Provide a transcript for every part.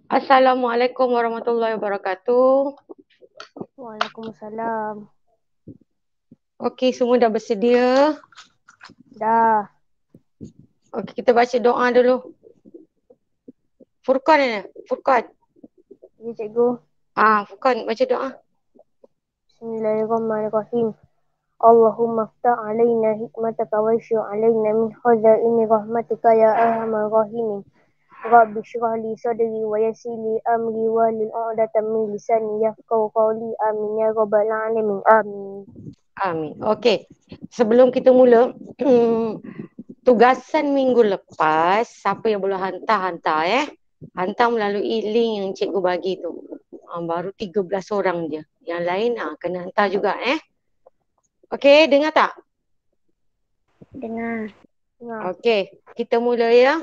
Assalamualaikum warahmatullahi wabarakatuh. Waalaikumsalam. Okey, semua dah bersedia? Dah. Okey, kita baca doa dulu. Furqan ni, Furqan. Ya, cikgu. Furqan baca doa. Bismillahirrahmanirrahim. Allahumma ftah alaina hikmataka wa syur alaina min khazaini rahmatika ya arhamar rahimin. Rabbi syrah li sadri wa yassir li amri wa lil 'uqdatam min lisani yafqahu qawli. Amin ya rabbal alamin. Amin. Amin. Okey. Sebelum kita mula, tugasan minggu lepas, siapa yang boleh hantar hantar melalui link yang cikgu bagi tu. Baru 13 orang je. Yang lain kena hantar juga Okey, dengar tak? Dengar. Okey, kita mula ya.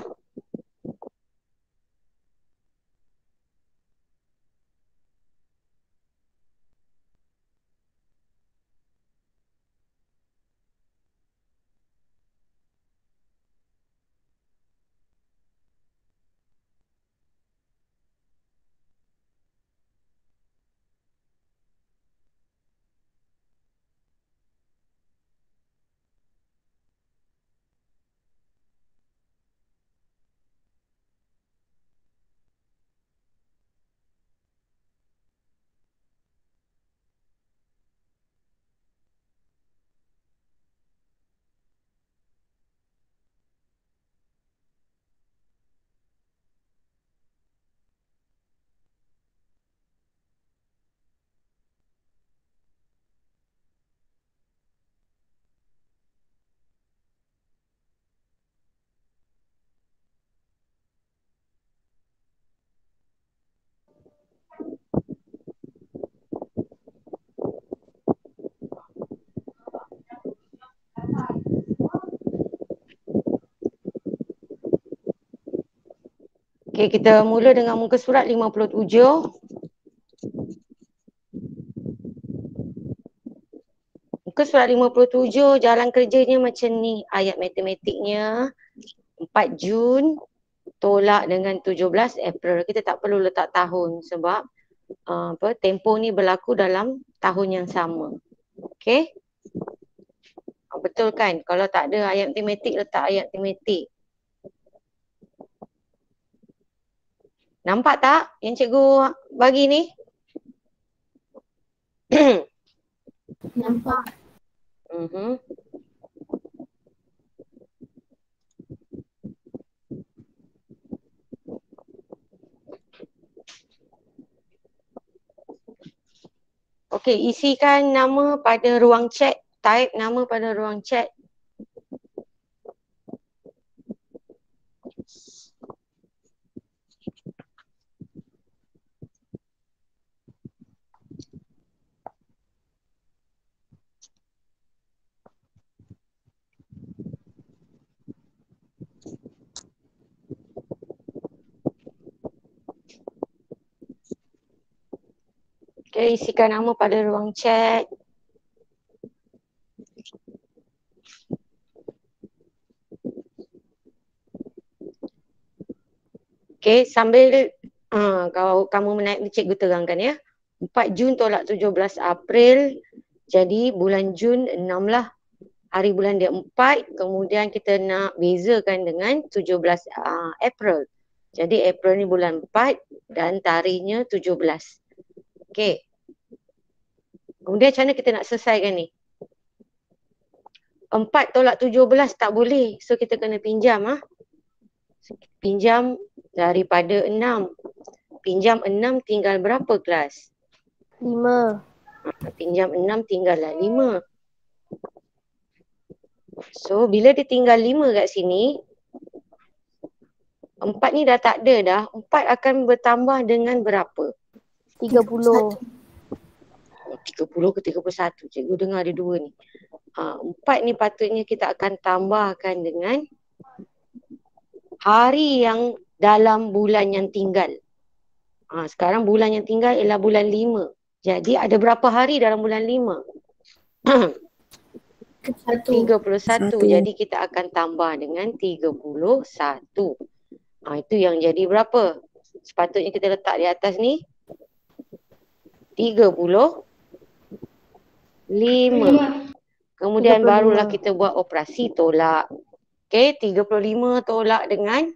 Okey, kita mula dengan muka surat 57. Muka surat 57, jalan kerjanya macam ni. Ayat matematiknya 4 Jun tolak dengan 17 April. Kita tak perlu letak tahun sebab tempoh ni berlaku dalam tahun yang sama. Okey? Betul kan? Kalau tak ada ayat matematik, letak ayat matematik. Nampak tak yang cikgu bagi ni? Nampak. Okey, isikan nama pada ruang chat. Type nama pada ruang chat. Okey, isikan nama pada ruang chat. Okey, sambil kalau kamu menaik ni cikgu terangkan ya. 4 Jun tolak 17 April. Jadi bulan Jun 6 lah. Hari bulan dia 4. Kemudian kita nak bezakan dengan 17 April. Jadi April ni bulan 4 dan tarikhnya 17. Okey. Kemudian macam mana kita nak selesaikan ni? 4 tolak 17 tak boleh. So kita kena pinjam Pinjam daripada 6. Pinjam 6 tinggal berapa kelas? 5. Pinjam 6 tinggallah 5. So bila dia tinggal 5 kat sini, 4 ni dah tak ada dah. 4 akan bertambah dengan berapa? 30. 30 ke 31? Cikgu dengar ada 2 ni. 4 ni patutnya kita akan tambahkan dengan hari yang dalam bulan yang tinggal. Sekarang bulan yang tinggal ialah bulan 5. Jadi ada berapa hari dalam bulan 5? 31. Jadi kita akan tambah dengan 31. Itu yang jadi berapa? Sepatutnya kita letak di atas ni 35. Kemudian 35. barulah kita buat operasi tolak. Okey, 35 tolak dengan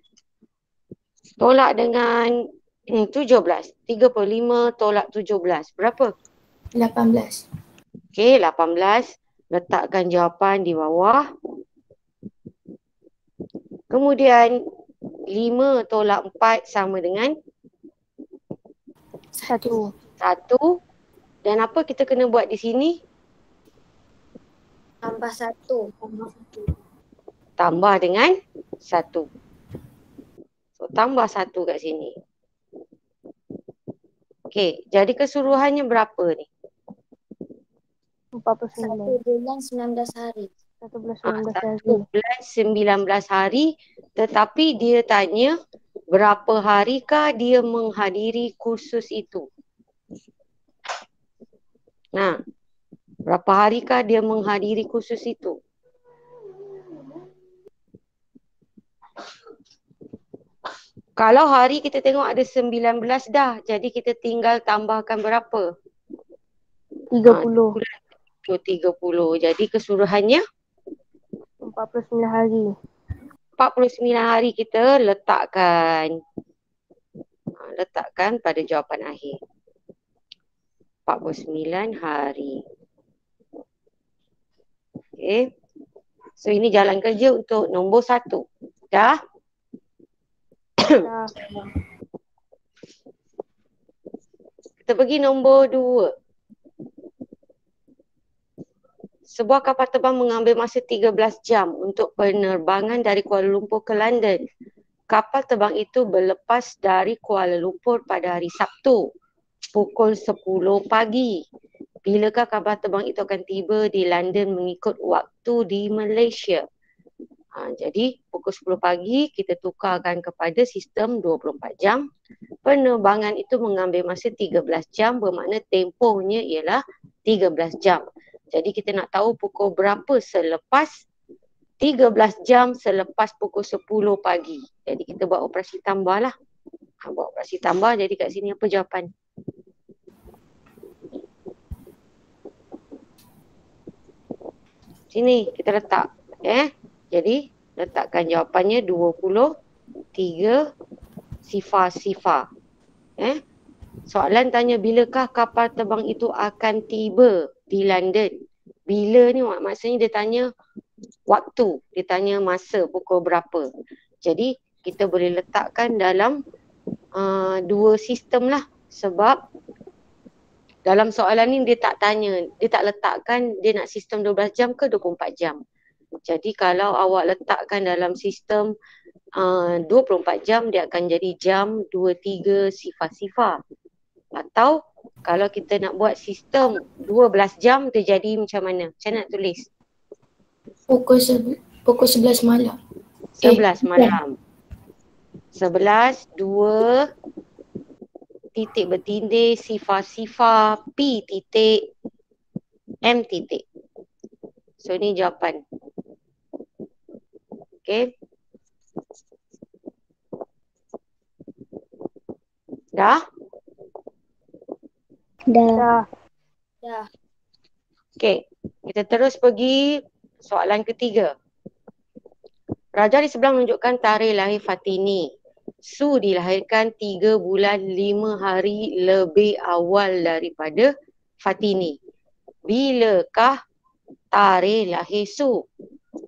17. 35 tolak 17. Berapa? 18. Okey, 18. Letakkan jawapan di bawah. Kemudian 5 tolak 4 sama dengan 1. 1. Dan apa kita kena buat di sini? Tambah 1. Tambah dengan 1. So, tambah 1 kat sini. Okey, jadi keseluruhannya berapa ni? 49. 1 bulan 19 hari. 1 bulan 19 hari. 1 bulan 19 hari. Tetapi dia tanya berapa harikah dia menghadiri kursus itu. Nah, berapa harikah dia menghadiri kursus itu? Kalau hari kita tengok ada 19 dah. Jadi kita tinggal tambahkan berapa? 30. 30. Jadi keseluruhannya 49 hari. 49 hari kita letakkan. Letakkan pada jawapan akhir. 49 hari. Okey. So ini jalan kerja untuk nombor 1. Dah? Dah. Kita pergi nombor 2. Sebuah kapal terbang mengambil masa 13 jam untuk penerbangan dari Kuala Lumpur ke London. Kapal terbang itu berlepas dari Kuala Lumpur pada hari Sabtu pukul 10 pagi. Bilakah kapal terbang itu akan tiba di London mengikut waktu di Malaysia? Jadi pukul 10 pagi kita tukarkan kepada sistem 24 jam. Penerbangan itu mengambil masa 13 jam, bermakna tempohnya ialah 13 jam. Jadi kita nak tahu pukul berapa selepas 13 jam selepas pukul 10 pagi. Jadi kita buat operasi tambah lah. Buat operasi tambah, jadi kat sini apa jawapan? Sini kita letak. Jadi letakkan jawapannya 23 sifar-sifar. Soalan tanya bilakah kapal terbang itu akan tiba di London. Bila ni maksudnya dia tanya waktu. Dia tanya masa pukul berapa. Jadi kita boleh letakkan dalam dua sistem lah. Sebab dalam soalan ni dia tak tanya. Dia tak letakkan dia nak sistem 12 jam ke 24 jam. Jadi kalau awak letakkan dalam sistem 24 jam dia akan jadi jam 23 sifar-sifar. Atau kalau kita nak buat sistem 12 jam dia jadi macam mana? Macam nak tulis? Pukul 11 malam. 11 malam. 11, 2, titik bertindih, sifar-sifar, P titik, M titik. So ni jawapan. Okay. Dah? Dah. Dah. Okay. Kita terus pergi soalan ketiga. Raja di sebelah menunjukkan tarikh lahir Fatini. Su dilahirkan 3 bulan 5 hari lebih awal daripada Fatini. Bilakah tarikh lahir Su?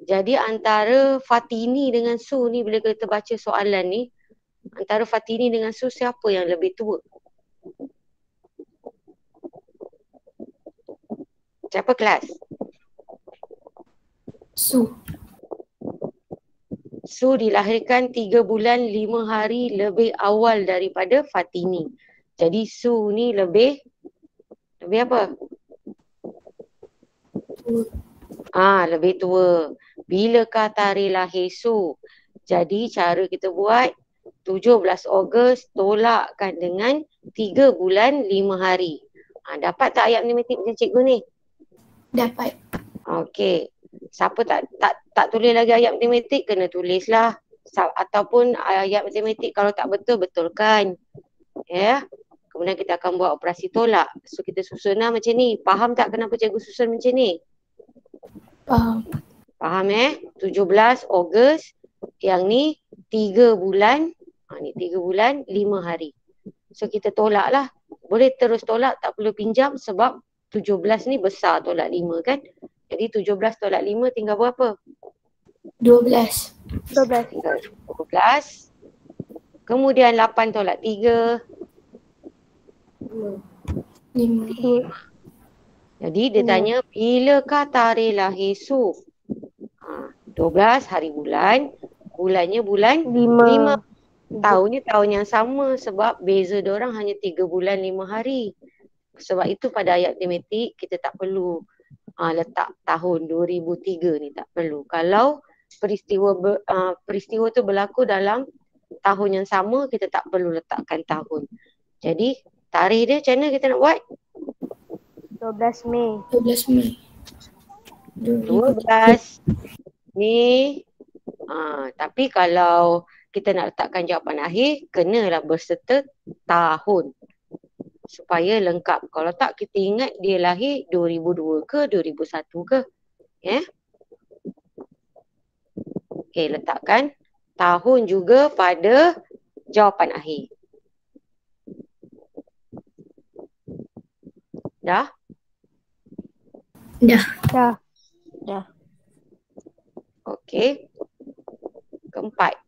Jadi antara Fatini dengan Su ni bila kita baca soalan ni, antara Fatini dengan Su siapa yang lebih tua? Siapa kelas? Su. Su dilahirkan 3 bulan 5 hari lebih awal daripada Fatini. Jadi Su ni lebih apa? Lebih tua. Bilakah tarikh lahir Su? Jadi cara kita buat 17 Ogos tolakkan dengan 3 bulan 5 hari. Dapat tak ayat matematik macam cikgu ni? Dapat. Okey. Siapa tak tulis lagi ayat matematik kena tulislah. Ataupun ayat matematik kalau tak betul, betulkan. Ya. Kemudian kita akan buat operasi tolak. So kita susun lah macam ni. Faham tak kenapa cikgu susun macam ni? Faham. Faham 17 Ogos. Yang ni 3 bulan. Ni 3 bulan 5 hari. So kita tolak lah. Boleh terus tolak, tak perlu pinjam sebab 17 ni besar tolak 5 kan. Jadi 17 tolak 5 tinggal berapa? 12. 12. Tinggal 12. Kemudian 8 tolak 3. 5. Jadi dia tanya bilakah tarikh lahir Su? 12 hari bulan. Bulannya bulan 5. 5. Tahunnya tahun yang sama sebab beza diorang hanya 3 bulan 5 hari. Sebab itu pada ayat matematik kita tak perlu letak tahun 2003 ni, tak perlu. Kalau peristiwa tu berlaku dalam tahun yang sama, kita tak perlu letakkan tahun. Jadi tarikh dia macam mana kita nak buat? 12 Mei. 12 Mei. 12 Mei. Tapi kalau kita nak letakkan jawapan akhir, kenalah berserta tahun supaya lengkap. Kalau tak, kita ingat dia lahir 2002 ke 2001 ke. Okey, letakkan tahun juga pada jawapan akhir. Dah? Dah. Dah. Okey. Keempat.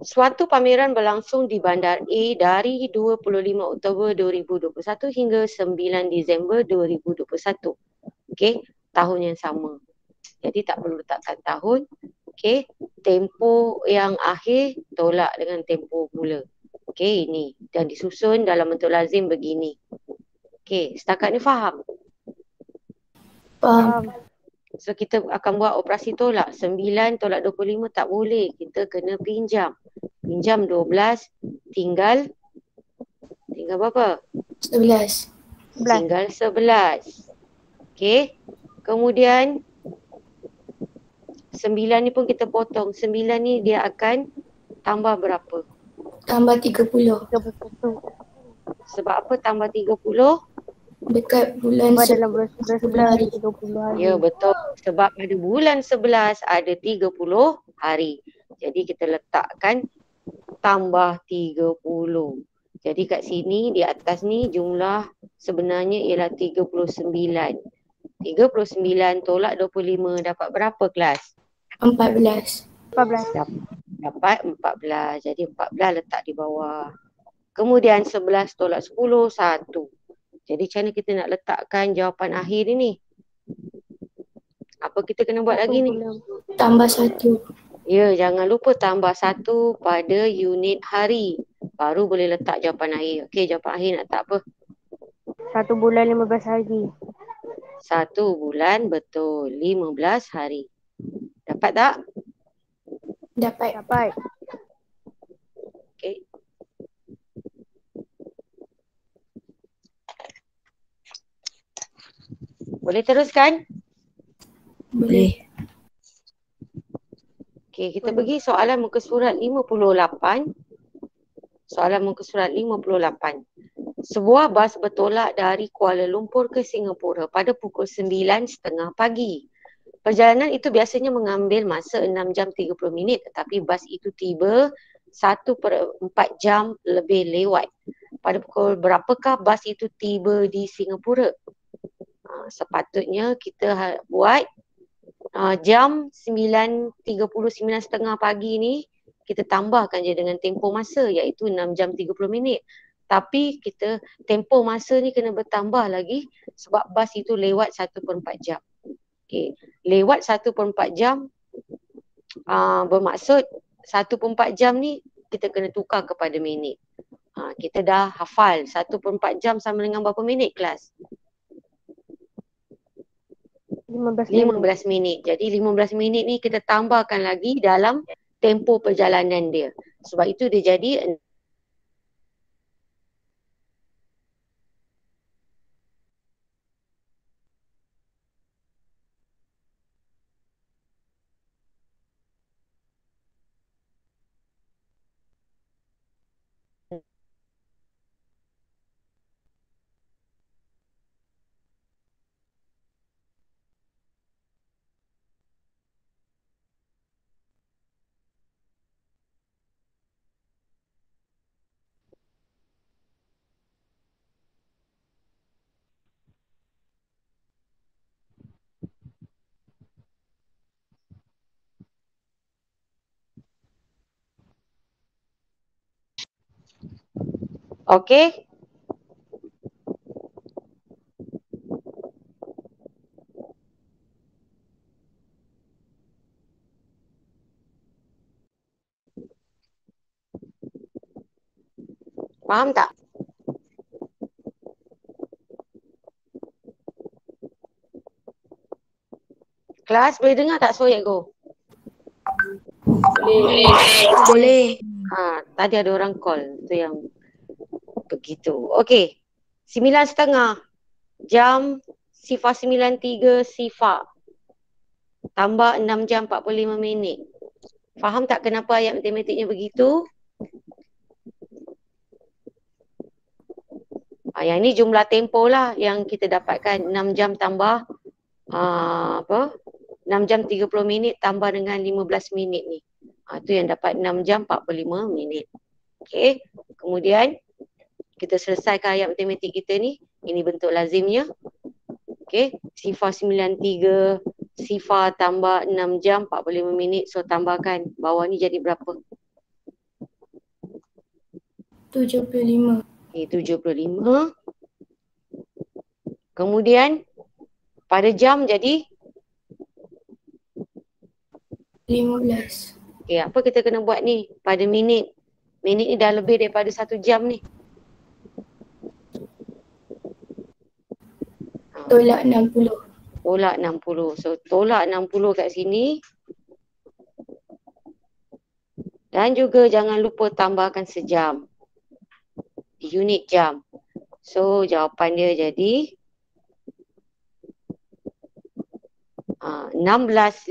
Suatu pameran berlangsung di Bandar A dari 25 Oktober 2021 hingga 9 Disember 2021. Okey, tahun yang sama. Jadi tak perlu letakkan tahun. Okey, tempoh yang akhir tolak dengan tempoh mula. Okey, ini. Dan disusun dalam bentuk lazim begini. Okey, setakat ni faham? Faham. So kita akan buat operasi tolak. 9 tolak 25 tak boleh. Kita kena pinjam. Pinjam 12 tinggal berapa? 11. Tinggal 11. Okey. Kemudian 9 ni pun kita potong. 9 ni dia akan tambah berapa? Tambah 30. 31. Sebab apa tambah 30? Dekat bulan Sebab dalam bulan 11 11 30 hari. Ya, betul. Sebab pada bulan 11 ada 30 hari. Jadi kita letakkan tambah 30. Jadi kat sini di atas ni jumlah sebenarnya ialah 39. 39 tolak 25 dapat berapa kelas? 14. 14. Dapat 14. Jadi 14 letak di bawah. Kemudian 11 tolak 10, 1. Jadi macam mana kita nak letakkan jawapan akhir ni? Apa kita kena buat lagi ni? Tambah 1. Ya, jangan lupa tambah 1 pada unit hari. Baru boleh letak jawapan akhir. Okey, jawapan akhir nak letak apa? 1 bulan 15 hari. 1 bulan betul 15 hari. Dapat tak? Dapat. Okey. Boleh teruskan? Boleh. Okey, kita pergi soalan muka surat 58. Soalan muka surat 58. Sebuah bas bertolak dari Kuala Lumpur ke Singapura pada pukul 9.30 pagi. Perjalanan itu biasanya mengambil masa 6 jam 30 minit tetapi bas itu tiba 1/4 jam lebih lewat. Pada pukul berapakah bas itu tiba di Singapura? Sepatutnya kita buat jam 9.30, 9.30 pagi ni kita tambahkan je dengan tempoh masa iaitu 6 jam 30 minit. Tapi kita tempoh masa ni kena bertambah lagi sebab bas itu lewat 1/4 jam. Okey, lewat 1/4 jam bermaksud 1/4 jam ni kita kena tukar kepada minit. Kita dah hafal 1/4 jam sama dengan berapa minit kelas? 15 minit. Jadi 15 minit ni kita tambahkan lagi dalam tempoh perjalanan dia. Sebab itu dia jadi Okey? Faham tak? Kelas boleh dengar tak suara cikgu? Boleh. Tadi ada orang call tu yang begitu. Okey. 9.30 jam sifar 93 sifar. Tambah 6 jam 45 minit. Faham tak kenapa ayat matematiknya begitu? Yang ini jumlah tempoh lah yang kita dapatkan 6 jam tambah 6 jam 30 minit tambah dengan 15 minit ni. Tu yang dapat 6 jam 45 minit. Okey. Kemudian kita selesaikan ayat matematik kita ni. Ini bentuk lazimnya. Okey. Sifar 93 sifar tambah 6 jam 45 minit. So tambahkan bawah ni jadi berapa? 75. 75. Kemudian pada jam jadi 15. apa kita kena buat ni pada minit? Minit ni dah lebih daripada 1 jam ni. Tolak 60. Tolak 60. So tolak 60 kat sini. Dan juga jangan lupa tambahkan sejam. Unit jam. So jawapan dia jadi 16.15.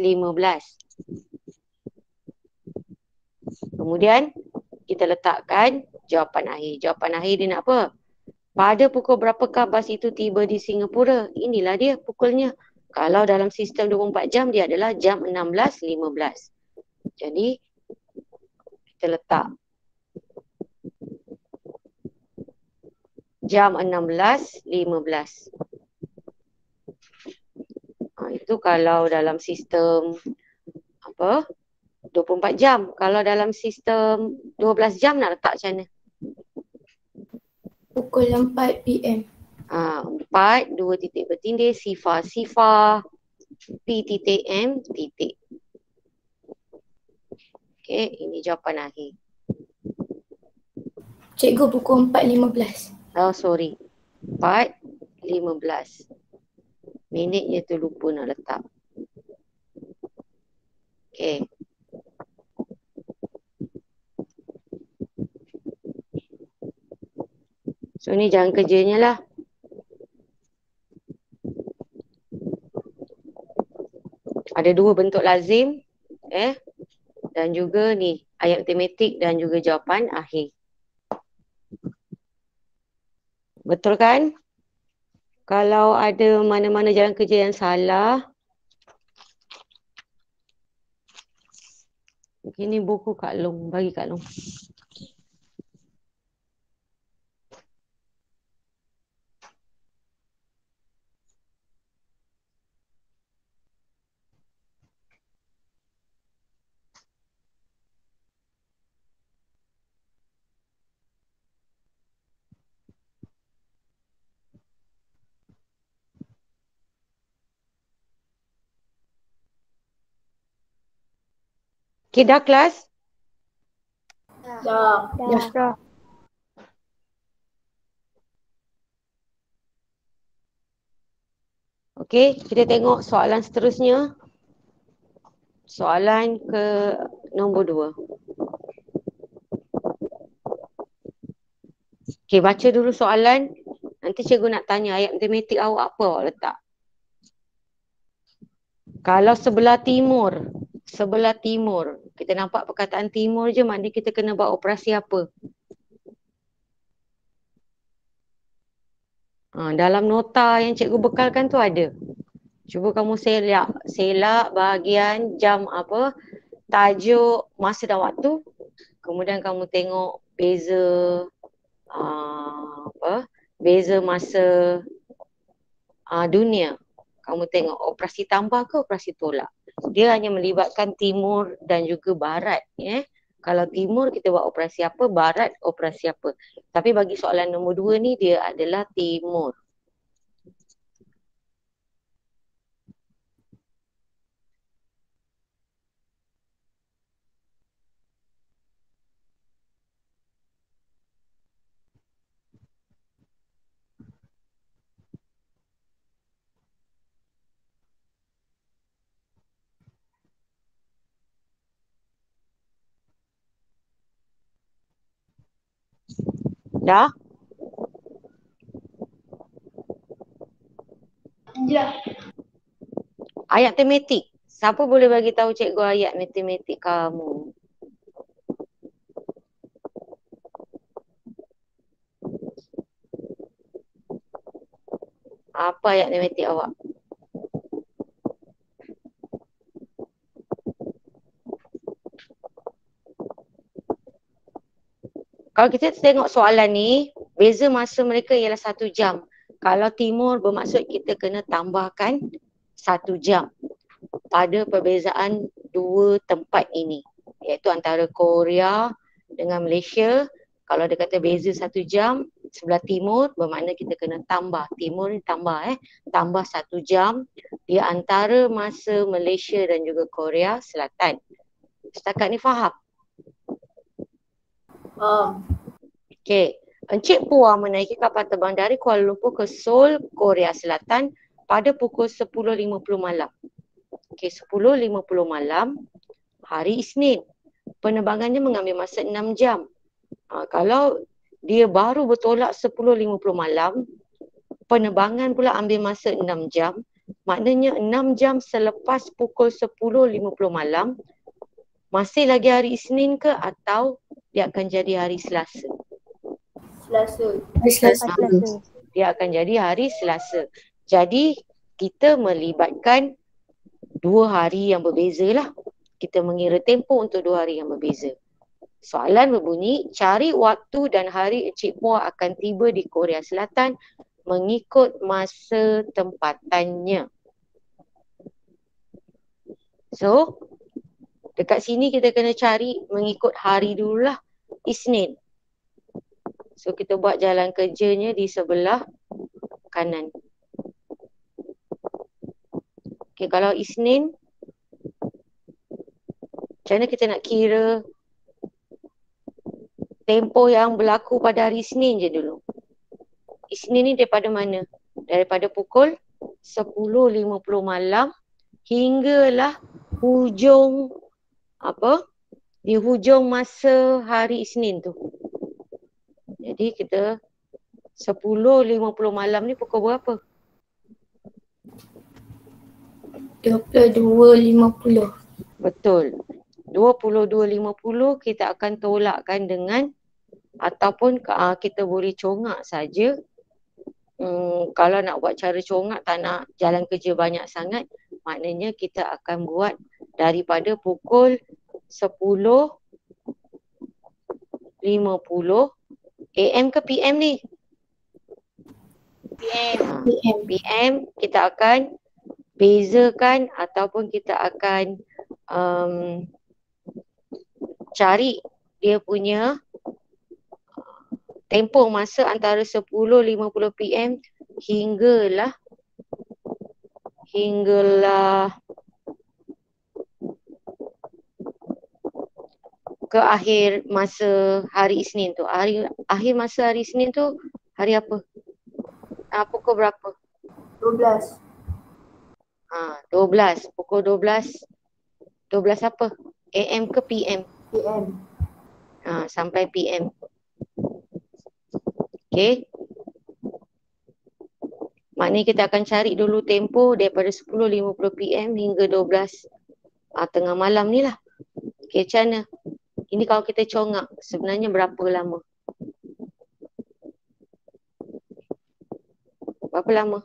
Kemudian kita letakkan jawapan akhir. Jawapan akhir dia nak apa? Pada pukul berapakah bas itu tiba di Singapura? Inilah dia pukulnya. Kalau dalam sistem 24 jam dia adalah jam 16.15. Jadi kita letak jam 16.15. Itu kalau dalam sistem 24 jam. Kalau dalam sistem 12 jam nak letak macam mana? Pukul 4 PM. 4, 2 titik bertindih, sifar, P titik M titik. Okey, ini jawapan akhir. Cikgu pukul 4.15. Sorry. 4.15. Minitnya tu lupa nak letak. Okey. So ni jangan kerjanya lah. Ada 2 bentuk lazim. Dan juga ni ayat matematik dan juga jawapan akhir. Betul kan? Kalau ada mana-mana jalan kerja yang salah. Ini buku Kak Long. Bagi Kak Long. Okay, dah kelas? Dah. Okey, kita tengok soalan seterusnya. Soalan ke nombor 2. Okey, baca dulu soalan. Nanti cikgu nak tanya ayat matematik awak apa awak letak. Kalau sebelah timur, kita nampak perkataan timur je, maknanya kita kena buat operasi apa? Dalam nota yang cikgu bekalkan tu ada. Cuba kamu selak bahagian jam apa, tajuk, masa dan waktu. Kemudian kamu tengok beza beza masa dunia. Kamu tengok operasi tambah ke operasi tolak. Dia hanya melibatkan timur dan juga barat. Kalau timur kita buat operasi apa, barat operasi apa. Tapi bagi soalan nombor 2 ni dia adalah timur. Dah? Ya. Ayat matematik. Siapa boleh bagi tahu cikgu ayat matematik kamu? Apa ayat matematik awak? Kalau kita tengok soalan ni, beza masa mereka ialah 1 jam. Kalau timur bermaksud kita kena tambahkan 1 jam pada perbezaan 2 tempat ini. Iaitu antara Korea dengan Malaysia. Kalau dia kata beza 1 jam, sebelah timur bermakna kita kena tambah. Timur ni tambah tambah 1 jam di antara masa Malaysia dan juga Korea Selatan. Setakat ni faham? Okey, Encik Puah menaiki kapal terbang dari Kuala Lumpur ke Seoul, Korea Selatan pada pukul 10.50 malam. Okey, 10.50 malam hari Isnin. Penerbangannya mengambil masa 6 jam. Kalau dia baru bertolak 10.50 malam, penerbangan pula ambil masa 6 jam. Maknanya 6 jam selepas pukul 10.50 malam, masih lagi hari Isnin ke atau dia akan jadi hari Selasa? Selasa. Dia akan jadi hari Selasa. Jadi kita melibatkan 2 hari yang berbeza lah. Kita mengira tempoh untuk 2 hari yang berbeza. Soalan berbunyi, cari waktu dan hari Encik Puah akan tiba di Korea Selatan mengikut masa tempatannya. So, dekat sini kita kena cari mengikut hari dululah, Isnin. So, kita buat jalan kerjanya di sebelah kanan. Okay, kalau Isnin, macam mana kita nak kira tempoh yang berlaku pada hari Isnin je dulu? Isnin ni daripada mana? Daripada pukul 10.50 malam hinggalah hujung di hujung masa hari Isnin tu. Jadi kita 10.50 malam ni pukul berapa? 22.50. Betul. 22.50 kita akan tolakkan dengan ataupun kita boleh congak saja. Kalau nak buat cara congak tak nak jalan kerja banyak sangat, maknanya kita akan buat daripada pukul 10.50 AM ke PM ni? PM kita akan bezakan ataupun kita akan cari dia punya tempoh masa antara 10.50 PM hinggalah ke akhir masa hari Isnin tu. Akhir masa hari Isnin tu hari apa? Pukul berapa? 12. 12. Pukul 12. 12 apa? AM ke PM? PM. Sampai PM. Okey. Maknanya kita akan cari dulu tempoh daripada 10.50 PM hingga 12 tengah malam ni lah. Okey, macam mana? Ini kalau kita congak, sebenarnya berapa lama? Berapa lama?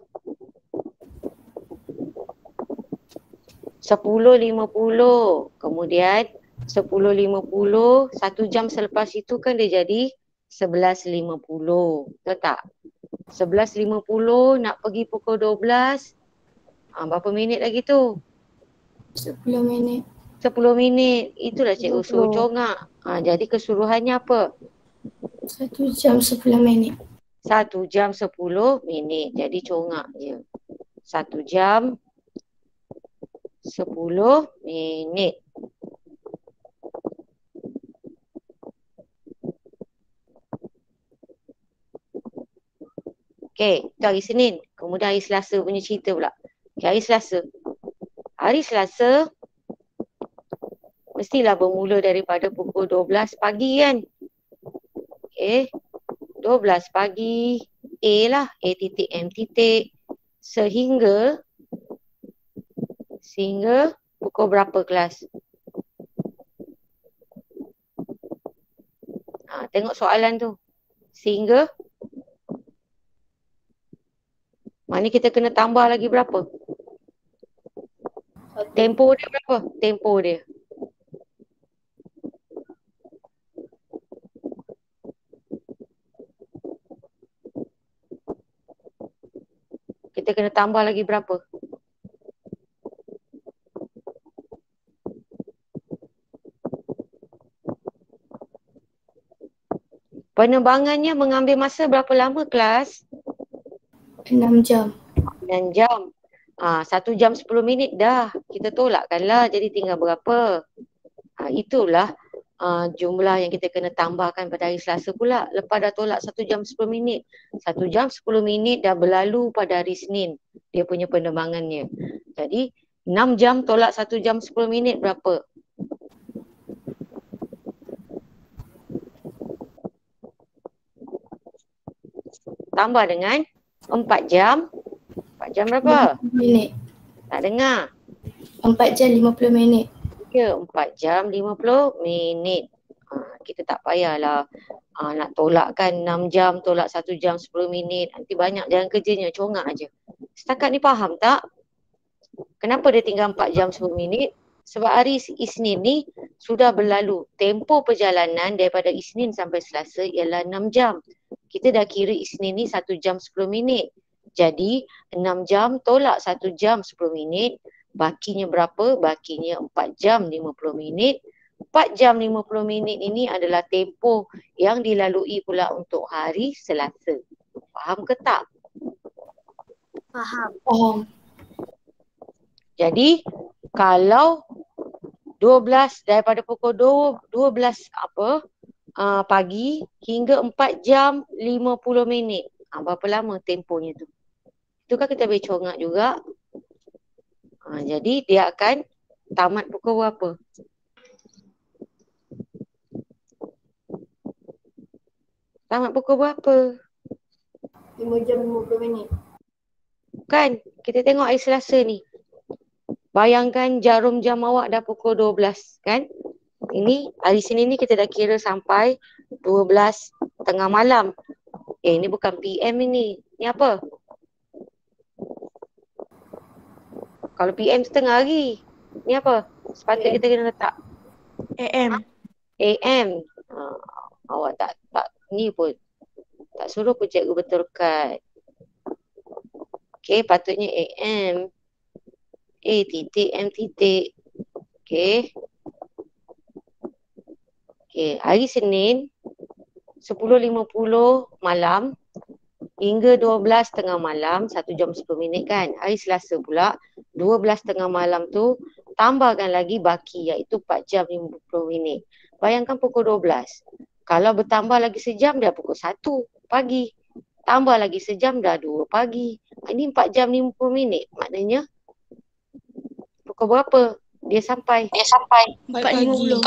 10.50. Kemudian 10.50, 1 jam selepas itu kan dia jadi 11.50. Betul tak? 11.50 nak pergi pukul 12. Berapa minit lagi tu? 10 minit. 10 minit. Itulah cikgu suruh 20. congak. Jadi keseluruhannya apa? 1 jam 10 minit. 1 jam 10 minit. Jadi congak je. 1 jam 10 minit. Okey, itu hari Senin. Kemudian hari Selasa punya cerita pula. Okay, hari Selasa. Hari Selasa mestilah bermula daripada pukul 12 pagi kan. Okey, 12 pagi A lah, A titik M titik sehingga pukul berapa kelas? Tengok soalan tu. Sehingga mana kita kena tambah lagi berapa? Tempoh dia berapa? Tempoh dia. Kita kena tambah lagi berapa? Penerbangannya mengambil masa berapa lama kelas? 6 jam. 9 jam. 1 jam 10 minit dah. Kita tolakkanlah jadi tinggal berapa? Itulah jumlah yang kita kena tambahkan pada hari Selasa pula. Lepas dah tolak 1 jam 10 minit. 1 jam 10 minit dah berlalu pada hari Senin. Dia punya penerbangannya. Jadi 6 jam tolak 1 jam 10 minit berapa? Tambah dengan 4 jam. 4 jam berapa? 50 minit. Tak dengar. 4 jam 50 minit. Ya, 4 jam 50 minit. Kita tak payahlah nak tolakkan 6 jam, tolak 1 jam 10 minit. Nanti banyak jalan kerjanya, congak aja. Setakat ni faham tak? Kenapa dia tinggal 4 jam 10 minit? Sebab hari Isnin ni sudah berlalu. Tempoh perjalanan daripada Isnin sampai Selasa ialah 6 jam. Kita dah kira Isnin ni 1 jam 10 minit. Jadi 6 jam tolak 1 jam 10 minit. Bakinya berapa? Bakinya 4 jam 50 minit. 4 jam 50 minit ini adalah tempoh yang dilalui pula untuk hari Selasa. Faham ke tak? Faham. Jadi kalau 12 daripada pukul 12 pagi hingga 4 jam 50 minit. Berapa lama tempohnya tu? Itu kan kita boleh congak juga. Jadi dia akan tamat pukul berapa? Tamat pukul berapa? 5 jam 50 minit. Kan kita tengok hari Selasa ni. Bayangkan jarum jam awak dah pukul 12 kan? Ini hari Senin ni kita dah kira sampai 12 tengah malam. Ini bukan PM ini. Ni apa? Kalau PM tu tengah hari. Ni apa? Sepatutnya kita kena letak AM. AM. Awak tak ni pun. Tak suruh pun cikgu betulkan. Okey, patutnya AM. A titik M titik. Okey. Okey, hari Senin 10.50 malam hingga 12 tengah malam, 1 jam 10 minit kan. Hari Selasa pula 12 tengah malam tu tambahkan lagi baki iaitu 4 jam 50 minit. Bayangkan pukul 12. Kalau bertambah lagi sejam dah pukul 1 pagi. Tambah lagi sejam dah 2 pagi. Ini 4 jam 50 minit. Maknanya pukul berapa dia sampai? 4.50.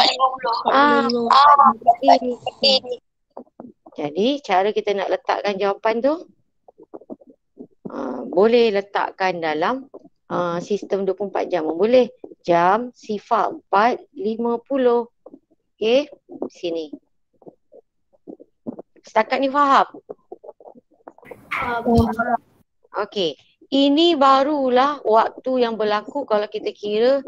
Jadi cara kita nak letakkan jawapan tu boleh letakkan dalam sistem 24 jam. Boleh. Jam sifar 4.50. Okey, sini. Setakat ni faham? Okey. Ini barulah waktu yang berlaku kalau kita kira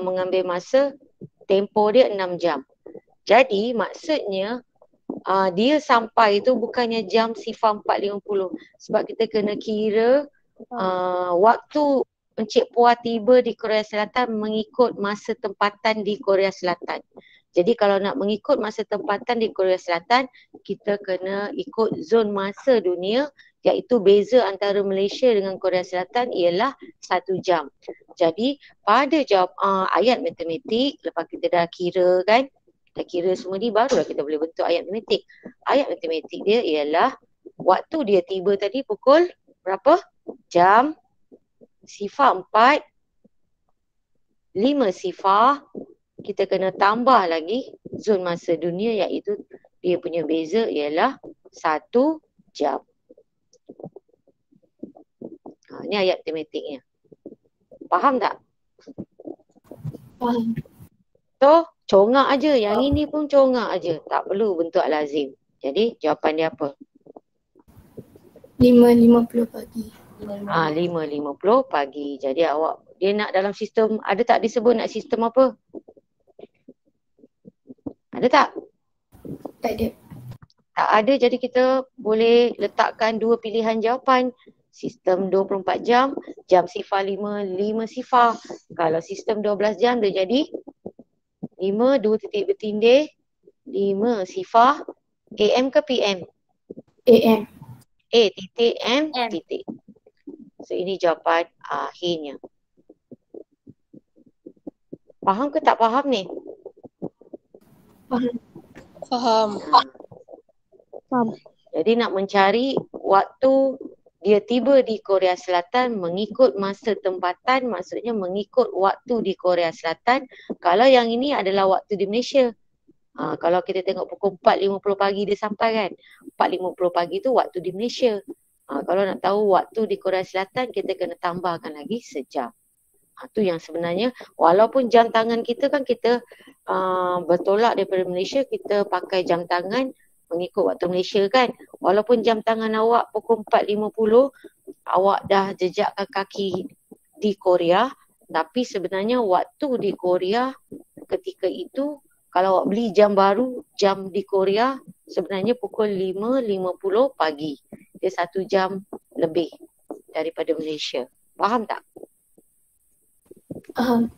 mengambil masa tempoh dia 6 jam. Jadi maksudnya dia sampai tu bukannya jam sifar 4.50 sebab kita kena kira waktu Encik Puah tiba di Korea Selatan mengikut masa tempatan di Korea Selatan. Jadi kalau nak mengikut masa tempatan di Korea Selatan, kita kena ikut zon masa dunia, iaitu beza antara Malaysia dengan Korea Selatan ialah 1 jam. Jadi pada ayat matematik, lepas kita dah kira kan, dah kira semua ni, barulah kita boleh bentuk ayat matematik. Ayat matematik dia ialah waktu dia tiba tadi pukul berapa? Jam sifar 4, 5 sifar, kita kena tambah lagi zon masa dunia, iaitu dia punya beza ialah 1 jam. Ini ayat matematiknya. Faham tak? Faham. So, congak aja. Yang ini pun congak aja. Tak perlu bentuk lazim. Jadi, jawapan dia apa? 5.50 pagi. 5.50 pagi. Jadi awak, dia nak dalam sistem, ada tak disebut nak sistem apa? Ada tak? Tak ada. Tak ada, jadi kita boleh letakkan dua pilihan jawapan. Sistem 24 jam, jam sifar 5 sifar. Kalau sistem 12 jam, dia jadi 5, 2 titik bertindih, 5 sifar, AM ke PM? AM. A titik M titik. So ini jawapan akhirnya. Faham ke tak faham ni? Faham. Faham. Faham. Jadi nak mencari waktu dia tiba di Korea Selatan mengikut masa tempatan, maksudnya mengikut waktu di Korea Selatan. Kalau yang ini adalah waktu di Malaysia. Kalau kita tengok pukul 4.50 pagi dia sampai kan. 4.50 pagi tu waktu di Malaysia. Kalau nak tahu waktu di Korea Selatan, kita kena tambahkan lagi sejam. Tu yang sebenarnya, walaupun jam tangan kita kan kita bertolak daripada Malaysia, kita pakai jam tangan mengikut waktu Malaysia kan. Walaupun jam tangan awak pukul 4.50, awak dah jejakkan kaki di Korea, tapi sebenarnya waktu di Korea ketika itu, kalau awak beli jam baru, jam di Korea sebenarnya pukul 5.50 pagi. Dia 1 jam lebih daripada Malaysia. Faham tak? Faham.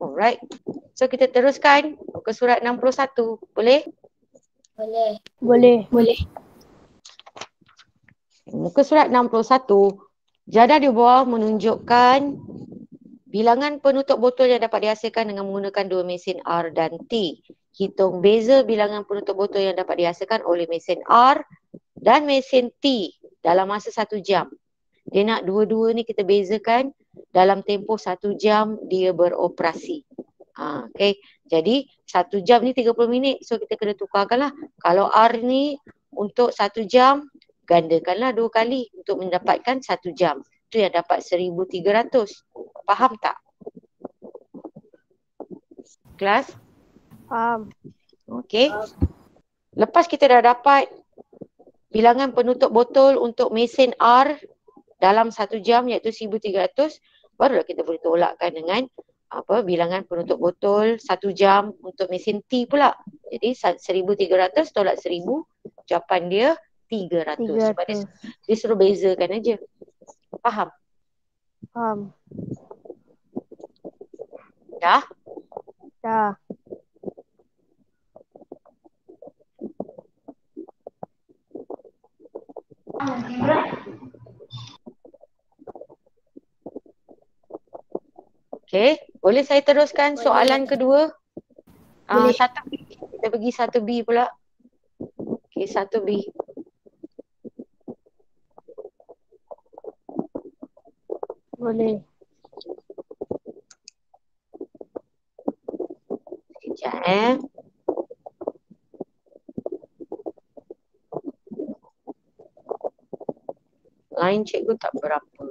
Alright. So kita teruskan ke surat 61. Boleh? Boleh. Muka surat 61. Jadah di bawah menunjukkan bilangan penutup botol yang dapat dihasilkan dengan menggunakan dua mesin R dan T. Hitung beza bilangan penutup botol yang dapat dihasilkan oleh mesin R dan mesin T dalam masa 1 jam. Dia nak dua-dua ni kita bezakan dalam tempoh 1 jam dia beroperasi. Okay. Jadi 1 jam ni 30 minit. So kita kena tukarkan lah. Kalau R ni untuk 1 jam, gandakanlah 2 kali untuk mendapatkan 1 jam. Itu yang dapat 1,300. Faham tak? Kelas? Faham. Okey. Lepas kita dah dapat bilangan penutup botol untuk mesin R dalam 1 jam iaitu 1,300, barulah kita boleh tolakkan dengan bilangan penutup botol 1 jam untuk mesin T pula. Jadi 1,300 tolak 1,000, jawapan dia 300. Sebab dia suruh bezakan aja. Faham? Faham. Dah? Dah. Okey, boleh saya teruskan soalan kedua? Boleh. 1B. Kita pergi 1B pula. Okey, 1B. Boleh. Sekejap Line cikgu tak berapa.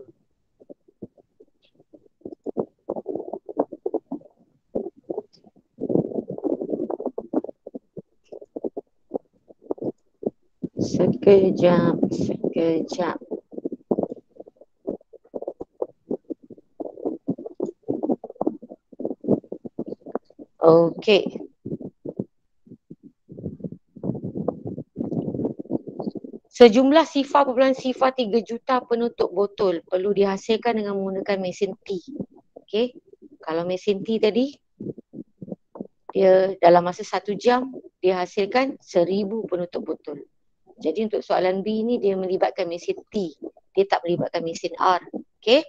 Sekejap. Okey. Sejumlah sifar 3 juta penutup botol perlu dihasilkan dengan menggunakan mesin T. Okey. Kalau mesin T tadi, dia dalam masa 1 jam, dia hasilkan 1000 penutup botol. Jadi untuk soalan B ni dia melibatkan mesin T. Dia tak melibatkan mesin R. Okey.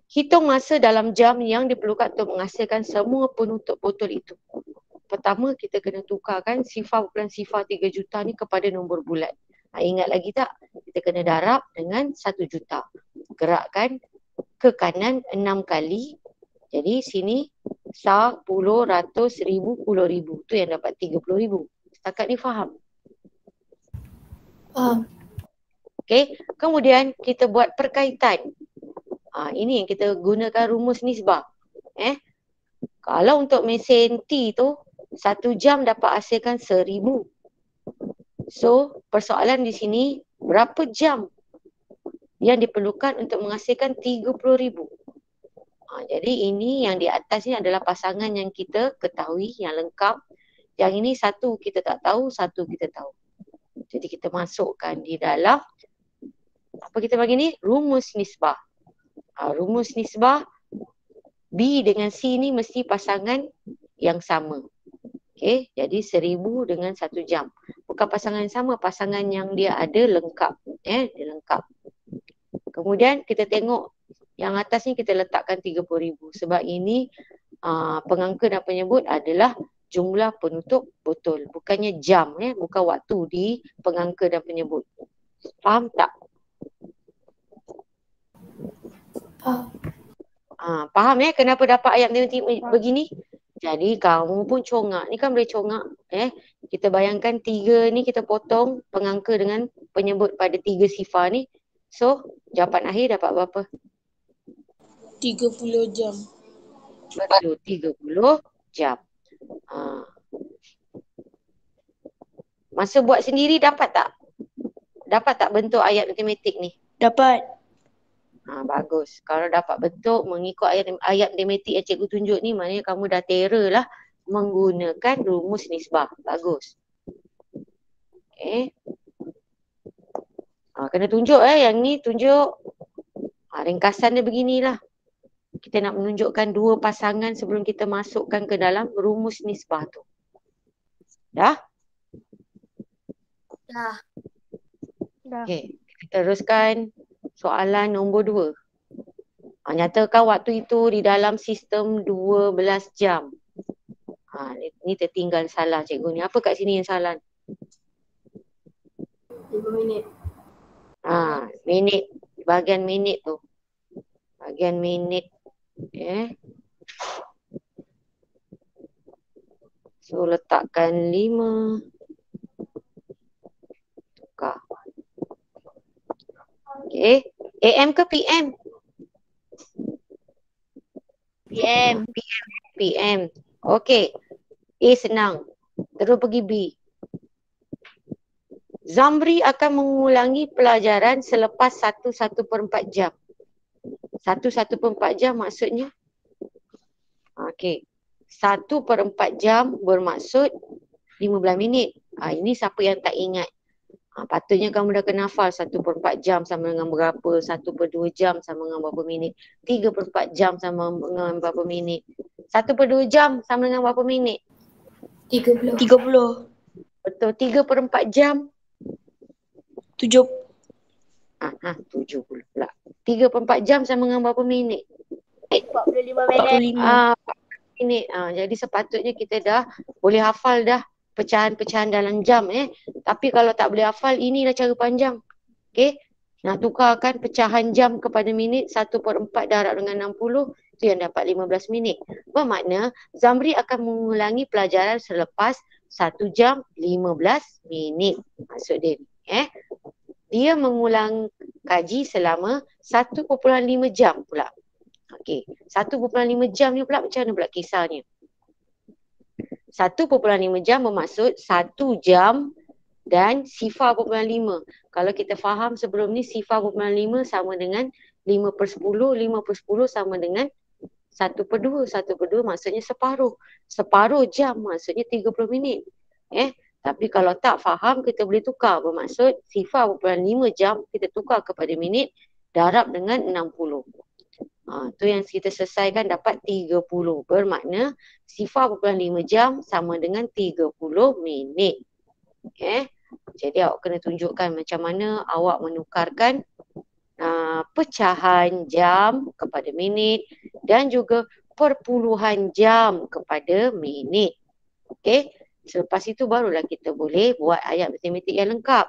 Hitung masa dalam jam yang diperlukan untuk menghasilkan semua penutup botol itu. Pertama, kita kena tukarkan sifar 3 juta ni kepada nombor bulat. Ingat lagi tak? Kita kena darab dengan 1 juta. Gerakkan ke kanan 6 kali. Jadi sini 10, 100, 1000, 10,000. Tu yang dapat 30,000. Setakat ni faham? Faham. Okey. Kemudian kita buat perkaitan. Ini yang kita gunakan rumus nisbah. Kalau untuk mesin T tu 1 jam dapat hasilkan 1000. So, persoalan di sini, berapa jam yang diperlukan untuk menghasilkan 30,000? Jadi ini yang di atas ni adalah pasangan yang kita ketahui, yang lengkap. Yang ini satu kita tak tahu, satu kita tahu. Jadi kita masukkan di dalam, apa kita bagi ni? Rumus nisbah. Rumus nisbah, B dengan C ni mesti pasangan yang sama. Okey, jadi 1000 dengan 1 jam. Bukan pasangan yang sama, pasangan yang dia ada lengkap. Dia lengkap. Kemudian kita tengok yang atas ni kita letakkan 30,000. Sebab ini pengangka dan penyebut adalah jumlah penutup botol. Bukannya jam, bukan waktu di pengangka dan penyebut. Faham tak? Faham. Faham kenapa dapat ayat matematik begini? Jadi kamu pun congak. Ni kan boleh congak. Kita bayangkan 3 ni kita potong pengangka dengan penyebut pada 3 sifar ni. So, jawapan akhir dapat berapa? 30 jam. Betul, 30 jam. Masa buat sendiri dapat tak? Dapat tak bentuk ayat matematik ni? Dapat. Bagus. Kalau dapat bentuk mengikut ayat matematik yang cikgu tunjuk ni, maknanya kamu dah terror lah menggunakan rumus nisbah. Bagus. Kena tunjuk yang ni tunjuk. Ringkasan dia beginilah. Kita nak menunjukkan 2 pasangan sebelum kita masukkan ke dalam rumus nisbah tu. Dah? Dah. Okey. Kita teruskan soalan nombor 2. Nyatakan waktu itu di dalam sistem 12 jam. Ni tertinggal salah cikgu ni. Apa kat sini yang salah? 5 minit. Minit. Bahagian minit tu. Bahagian minit. So letakkan 5. Tukar. Okey. AM ke PM? PM. PM. Okey. A senang. Terus pergi B. Zamri akan mengulangi pelajaran selepas 1/4 jam. 1/4 jam maksudnya? Okey. 1/4 jam bermaksud 15 minit. Ini siapa yang tak ingat? Patutnya kamu dah kena hafal 1/4 jam sama dengan berapa, 1/2 jam sama dengan berapa minit, 3/4 jam sama dengan berapa minit, 1/2 jam sama dengan berapa minit? 30. 30. Betul, 3/4 jam? 7. 70 pula. 3/4 jam sama dengan berapa minit? 45 minit. 45. Minit. Jadi sepatutnya kita dah boleh hafal dah pecahan-pecahan dalam jam. Tapi kalau tak boleh hafal, inilah cara panjang. Okey. Nak tukarkan pecahan jam kepada minit, 1/4 darab dengan 60, tu yang dapat 15 minit. Bermakna Zamri akan mengulangi pelajaran selepas 1 jam 15 minit. Maksud dia ni. Dia mengulang kaji selama 1.5 jam pula. Okey. 1.5 jam ni pula macam mana pula kisahnya? 1.5 jam bermaksud 1 jam dan sifar 0.5. Kalau kita faham sebelum ni sifar 0.5 sama dengan 5/10, 5/10 sama dengan 1/2. 1/2 maksudnya separuh. Separuh jam maksudnya 30 minit. Tapi kalau tak faham, kita boleh tukar. Bermaksud sifar berpulang 5 jam, kita tukar kepada minit, darab dengan 60. Tu yang kita selesaikan dapat 30. Bermakna sifar berpulang 5 jam sama dengan 30 minit. Okay. Jadi awak kena tunjukkan macam mana awak menukarkan pecahan jam kepada minit dan juga perpuluhan jam kepada minit. Okay. Selepas itu barulah kita boleh buat ayat matematik yang lengkap.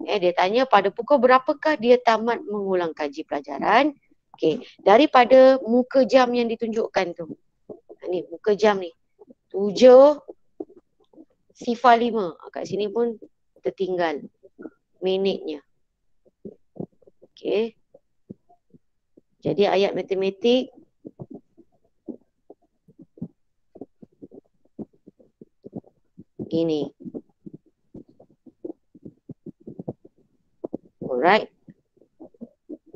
Dia tanya pada pukul berapakah dia tamat mengulang kaji pelajaran. Okay. Daripada muka jam yang ditunjukkan tu. Ni muka jam ni. 7 sifar 5. Kat sini pun tertinggal minitnya. Okay. Jadi ayat matematik ini. Alright.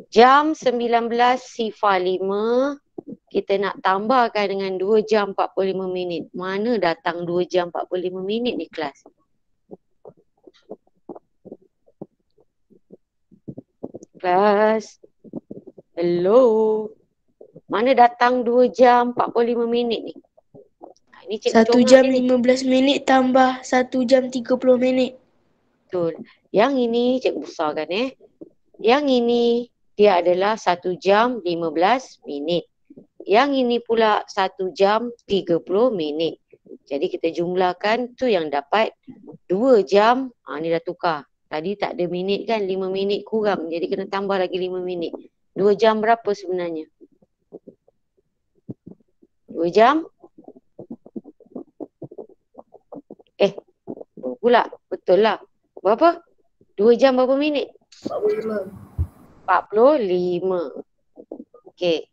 Jam 19 sifar 5 kita nak tambahkan dengan 2 jam 45 minit. Mana datang 2 jam 45 minit ni kelas? Kelas. Hello. Mana datang 2 jam 45 minit ni? Ini 1 jam 15 minit tambah 1 jam 30 minit. Betul. Yang ini cikgu besarkan Yang ini dia adalah 1 jam 15 minit. Yang ini pula 1 jam 30 minit. Jadi kita jumlahkan tu yang dapat 2 jam. Ni dah tukar. Tadi tak ada minit kan, 5 minit kurang. Jadi kena tambah lagi 5 minit. 2 jam berapa sebenarnya? 2 jam? Pula. Betul lah. Berapa? 2 jam berapa minit? 45. 45. Okey.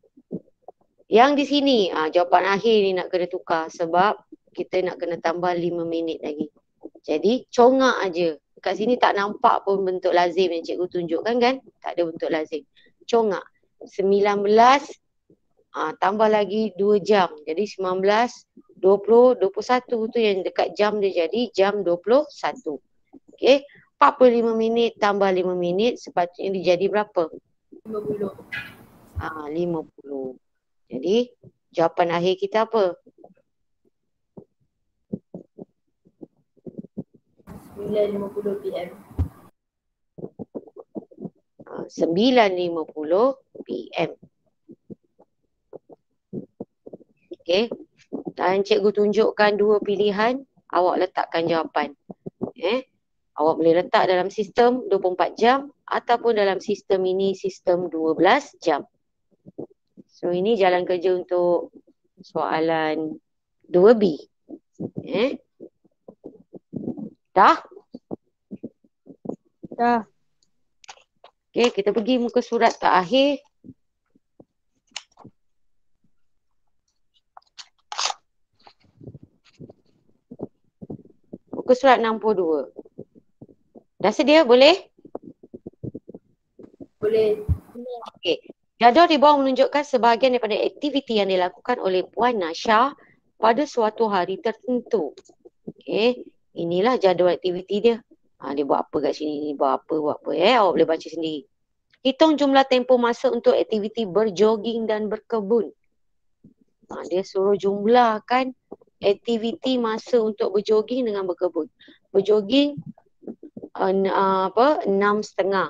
Yang di sini, jawapan akhir ni nak kena tukar sebab kita nak kena tambah 5 minit lagi. Jadi, congak aja. Kat sini tak nampak pun bentuk lazim yang cikgu tunjukkan kan? Tak ada bentuk lazim. Congak. 19, tambah lagi 2 jam. Jadi 19, 20, 21 tu yang dekat jam dia jadi jam 21. Okey. 45 minit tambah 5 minit sepatutnya dia jadi berapa? 50. 50. Jadi jawapan akhir kita apa? 9.50 PM. 9.50 PM. Okey. Dan cikgu tunjukkan 2 pilihan, awak letakkan jawapan. Awak boleh letak dalam sistem 24 jam ataupun dalam sistem ini sistem 12 jam. So ini jalan kerja untuk soalan 2B. Dah? Dah. Okey, kita pergi muka surat terakhir. Muka surat 62. Dah sedia? Boleh? Boleh. Okey. Jadual di bawah menunjukkan sebahagian daripada aktiviti yang dilakukan oleh Puan Nasha pada suatu hari tertentu. Okey. Inilah jadual aktiviti dia. Dia buat apa kat sini? Ni buat apa? Awak boleh baca sendiri. Hitung jumlah tempoh masa untuk aktiviti berjoging dan berkebun. Dia suruh jumlahkan aktiviti masa untuk berjoging dengan berkebun. Berjoging 6.30.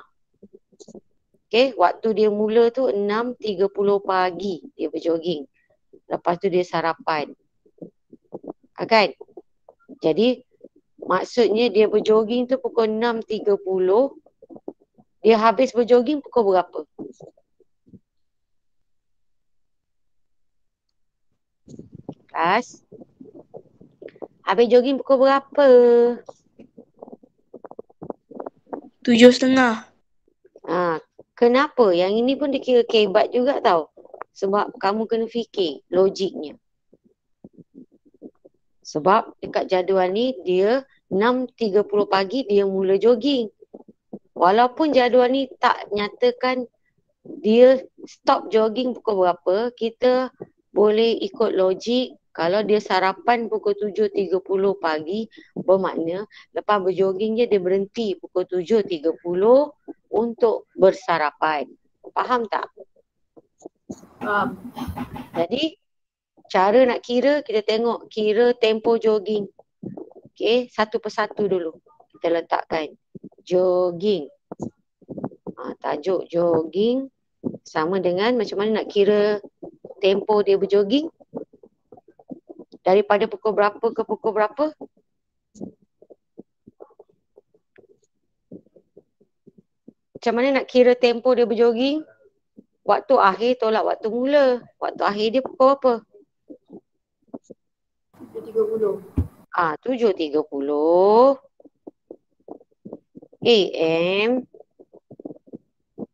Okey, waktu dia mula tu 6.30 pagi dia berjoging. Lepas tu dia sarapan. Kan? Jadi maksudnya dia berjoging tu pukul 6.30. Dia habis berjoging pukul berapa? Kelas. Habis jogging pukul berapa? 7.30. Kenapa? Yang ini pun dikira kebat juga tau. Sebab kamu kena fikir logiknya. Sebab dekat jadual ni dia 6.30 pagi dia mula jogging. Walaupun jadual ni tak nyatakan dia stop jogging pukul berapa, kita boleh ikut logik Kalau dia sarapan pukul 7.30 pagi, bermakna lepas berjoging dia berhenti pukul 7.30 untuk bersarapan. Faham tak? Faham. Jadi cara nak kira, kita tengok kira tempoh jogging. Okey, satu persatu dulu. Kita letakkan jogging. Tajuk jogging sama dengan macam mana nak kira tempoh dia berjoging. Daripada pukul berapa ke pukul berapa? Macam mana nak kira tempoh dia berjoging? Waktu akhir tolak waktu mula. Waktu akhir dia pukul apa? 7.30. 7.30 AM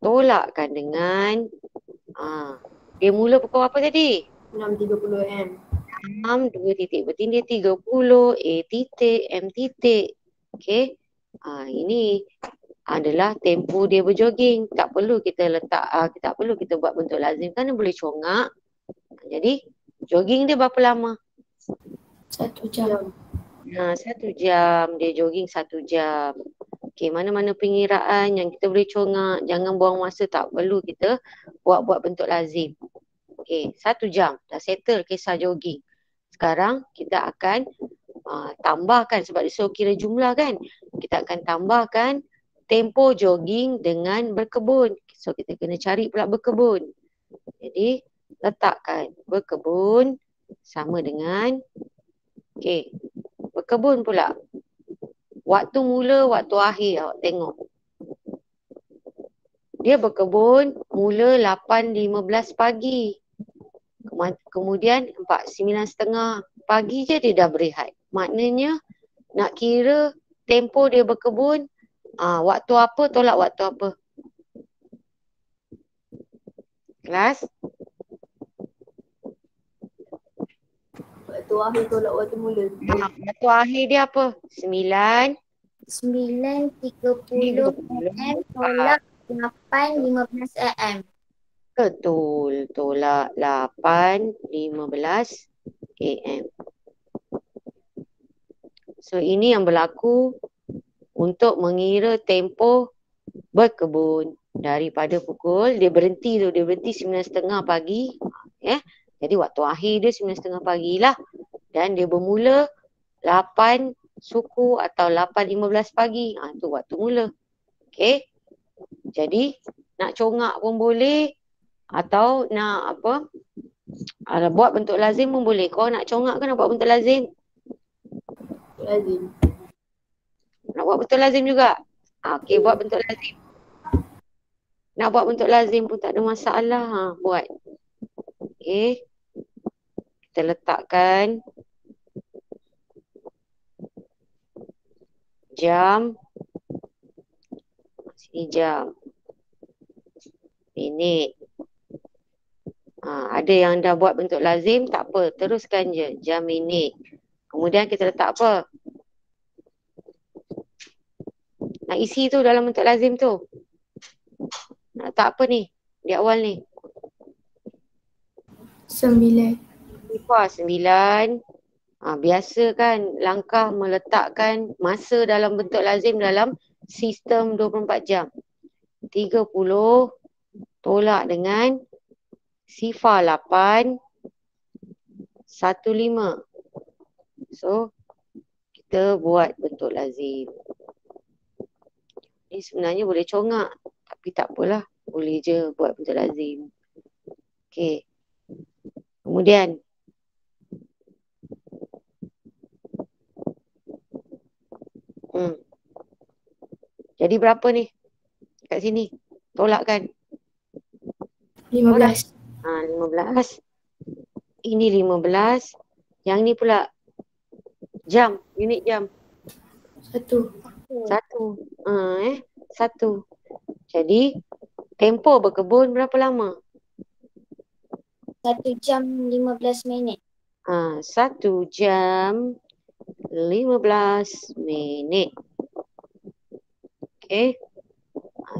tolakkan dengan dia mula pukul apa tadi? 6.30 AM. 6, 2 titik bertindih 30, A titik, M titik. Okey. Ini adalah tempoh dia berjoging. Tak perlu kita letak, tak perlu kita buat bentuk lazim kerana boleh congak. Jadi, jogging dia berapa lama? 1 jam. 1 jam. Dia jogging 1 jam. Okey, mana-mana pengiraan yang kita boleh congak. Jangan buang masa, tak perlu kita buat bentuk lazim. Okey, 1 jam. Dah settle kisah jogging. Sekarang kita akan tambahkan, sebab dia suruh kira jumlah kan. Kita akan tambahkan tempoh jogging dengan berkebun. So kita kena cari pula berkebun. Jadi letakkan berkebun sama dengan berkebun pula. Waktu mula, waktu akhir awak tengok. Dia berkebun mula 8.15 pagi. Kemudian 9.30 pagi je dia dah berehat. Maknanya nak kira tempoh dia berkebun, waktu apa tolak waktu apa? Kelas? Waktu akhir tolak waktu mula. Waktu akhir dia apa? 9. 9.30 AM tolak 8.15 AM. Betul. Tolak 8.15 AM. So ini yang berlaku untuk mengira tempoh berkebun. Daripada pukul, dia berhenti 9.30 pagi. Jadi waktu akhir dia 9.30 pagi lah. Dan dia bermula 8 suku atau 8.15 pagi. Itu waktu mula. Okey. Jadi nak congak pun boleh. Atau nak buat bentuk lazim pun boleh. Kau nak congak ke nak buat bentuk lazim? Lazim. Nak buat bentuk lazim juga? Okey, buat bentuk lazim. Nak buat bentuk lazim pun tak ada masalah. Buat. Okey. Kita letakkan jam. Sini jam. Minit. Ada yang dah buat bentuk lazim, tak apa. Teruskan je. Jam, minit. Kemudian kita letak apa? Nak isi tu dalam bentuk lazim tu. Nak letak apa ni? Di awal ni. 9. 9. Biasa kan langkah meletakkan masa dalam bentuk lazim dalam sistem 24 jam. 30 tolak dengan sifar 8 15. So kita buat bentuk lazim. Ini sebenarnya boleh congak, tapi tak apalah, boleh je buat bentuk lazim. Okey. Kemudian jadi berapa ni? Kat sini. Tolakkan. 15. 15. Ini 15. Yang ni pula jam, unit jam. 1. 1. Jadi tempoh berkebun berapa lama? 1 jam 15 minit. 1 jam 15 minit. Okey.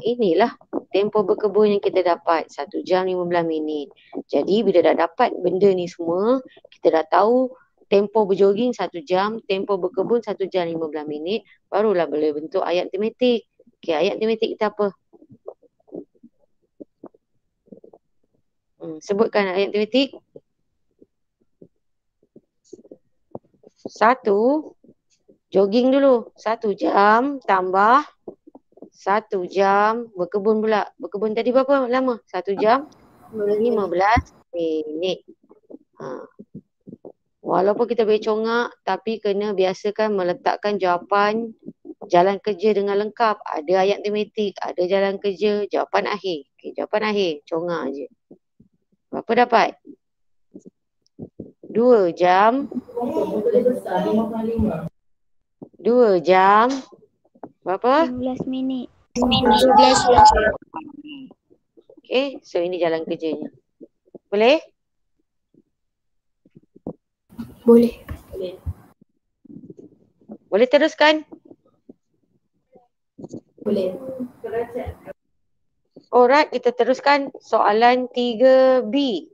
Inilah tempoh berkebun yang kita dapat 1 jam 15 minit. Jadi bila dah dapat benda ni semua, kita dah tahu tempoh berjoging 1 jam, tempoh berkebun 1 jam 15 minit, barulah boleh bentuk ayat matematik. Okey, ayat matematik kita apa? Sebutkan ayat matematik. 1, jogging dulu. 1 jam tambah 1 jam berkebun pula. Berkebun tadi berapa lama? 1 jam 15 minit. Walaupun kita boleh congak, tapi kena biasakan meletakkan jawapan jalan kerja dengan lengkap. Ada ayat matematik, ada jalan kerja, jawapan akhir. Okey, jawapan akhir, congak je. Berapa dapat? 2 jam 2 jam berapa? 15 minit. 12. Okey, so ini jalan kerjanya. Boleh? Boleh. Boleh teruskan? Boleh. Alright, kita teruskan soalan 3B.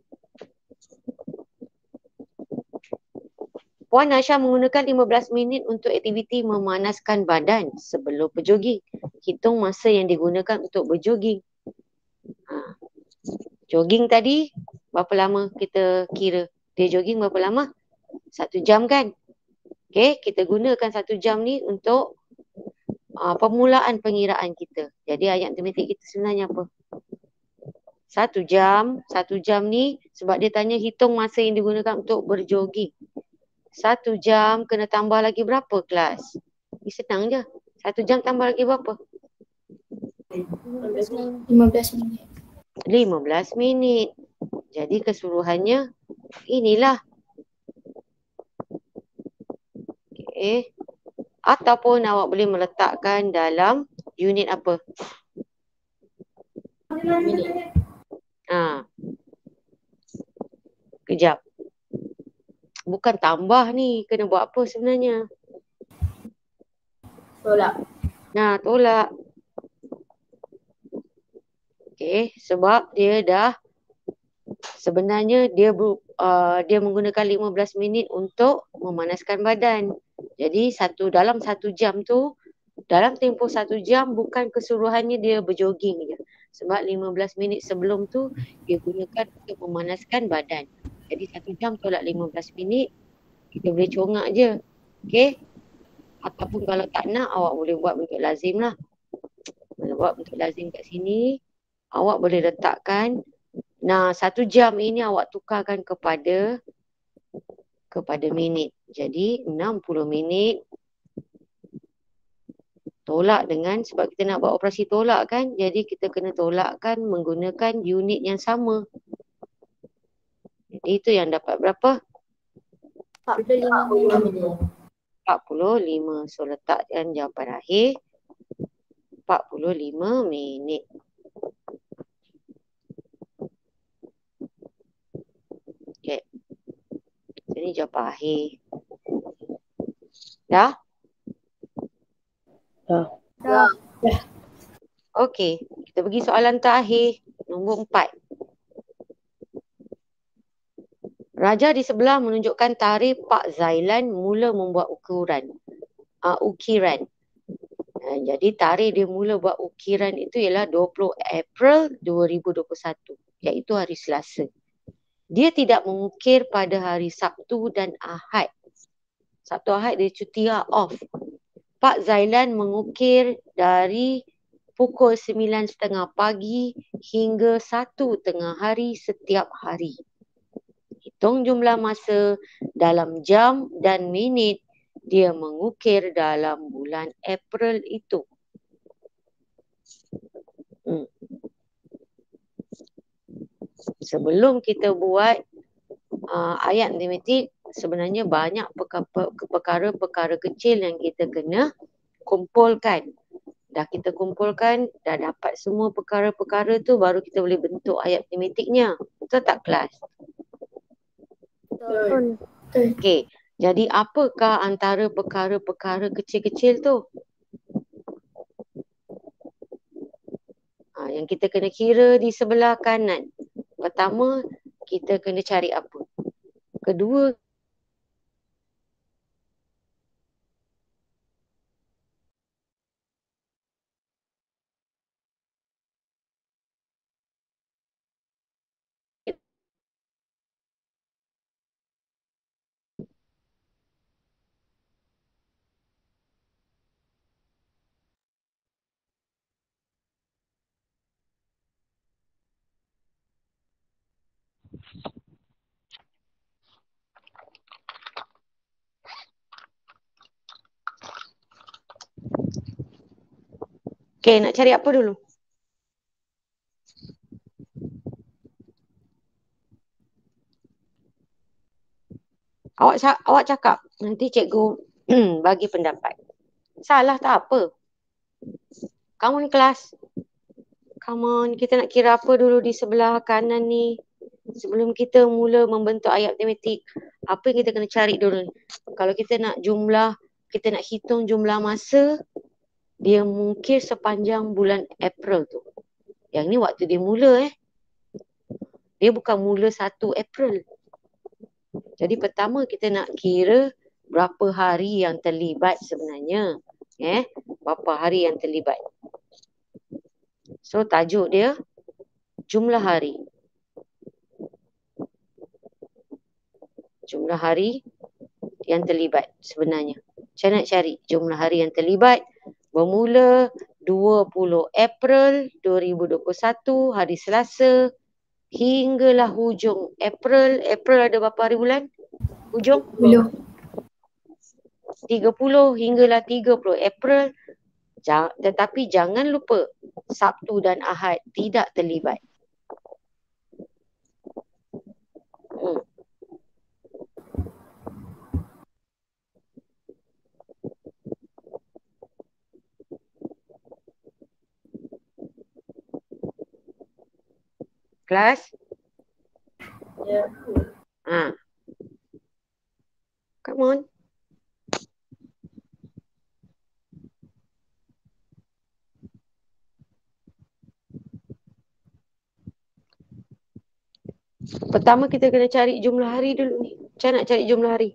Puan Aisyah menggunakan 15 minit untuk aktiviti memanaskan badan sebelum berjoging. Hitung masa yang digunakan untuk berjoging. Jogging tadi, berapa lama kita kira? Dia jogging berapa lama? 1 jam kan? Okey, kita gunakan 1 jam ni untuk permulaan pengiraan kita. Jadi ayat matematik kita sebenarnya apa? 1 jam ni sebab dia tanya hitung masa yang digunakan untuk berjoging. 1 jam kena tambah lagi berapa kelas? Ini senang je. 1 jam tambah lagi berapa? 15 minit. 15 minit. Jadi keseluruhannya inilah. Okey. Ataupun awak boleh meletakkan dalam unit apa? Minit. Kejap. Bukan tambah ni. Kena buat apa sebenarnya? Tolak. Tolak. Okey, sebab dia dah sebenarnya dia menggunakan 15 minit untuk memanaskan badan. Jadi dalam 1 jam tu, dalam tempoh 1 jam bukan keseluruhannya dia berjoging je. Sebab 15 minit sebelum tu dia gunakan untuk memanaskan badan. Jadi 1 jam tolak 15 minit, kita boleh congak je. Okey? Ataupun kalau tak nak, awak boleh buat bentuk lazim lah. Boleh buat bentuk lazim kat sini. Awak boleh letakkan. 1 jam ini awak tukarkan kepada minit. Jadi 60 minit tolak dengan, sebab kita nak buat operasi tolak kan, jadi kita kena tolakkan menggunakan unit yang sama. Jadi itu yang dapat berapa? 45 minit. 45. So letakkan jawapan akhir 45 minit. Okay. Ini jawapan akhir. Dah? Dah. Okey, kita pergi soalan terakhir, nombor 4. Raja di sebelah menunjukkan tarikh Pak Zailan mula membuat ukiran. Jadi tarikh dia mula buat ukiran itu ialah 20 April 2021, iaitu hari Selasa. Dia tidak mengukir pada hari Sabtu dan Ahad. Sabtu Ahad dia cuti lah, off. Pak Zailan mengukir dari pukul 9.30 pagi hingga 1 tengah hari setiap hari. Hitung jumlah masa dalam jam dan minit dia mengukir dalam bulan April itu. Sebelum kita buat ayat matematik, sebenarnya banyak perkara-perkara kecil yang kita kena kumpulkan. Dah kita kumpulkan, dah dapat semua perkara-perkara tu, baru kita boleh bentuk ayat matematiknya. Betul tak kelas? Betul. Okey. Jadi apakah antara perkara-perkara kecil-kecil tu? Yang kita kena kira di sebelah kanan. Pertama, kita kena cari apa? Kedua, okay, nak cari apa dulu? Awak cakap, nanti cikgu bagi pendapat. Salah tak apa. Kamu ni kelas. Come on, kita nak kira apa dulu di sebelah kanan ni? Sebelum kita mula membentuk ayat matematik, apa yang kita kena cari dulu ni? Kalau kita nak jumlah, kita nak hitung jumlah masa, dia mungkin sepanjang bulan April tu. Yang ni waktu dia mula Dia bukan mula 1 April. Jadi pertama kita nak kira berapa hari yang terlibat sebenarnya. Berapa hari yang terlibat. So tajuk dia jumlah hari. Jumlah hari yang terlibat sebenarnya. Saya nak cari jumlah hari yang terlibat bermula 20 April 2021 hari Selasa hinggalah hujung April. April ada berapa hari bulan? Hujung? 10. 30 hinggalah 30 April. Tetapi jangan lupa Sabtu dan Ahad tidak terlibat. Kelas? Ya. Come on. Pertama kita kena cari jumlah hari dulu ni. Macam nak cari jumlah hari?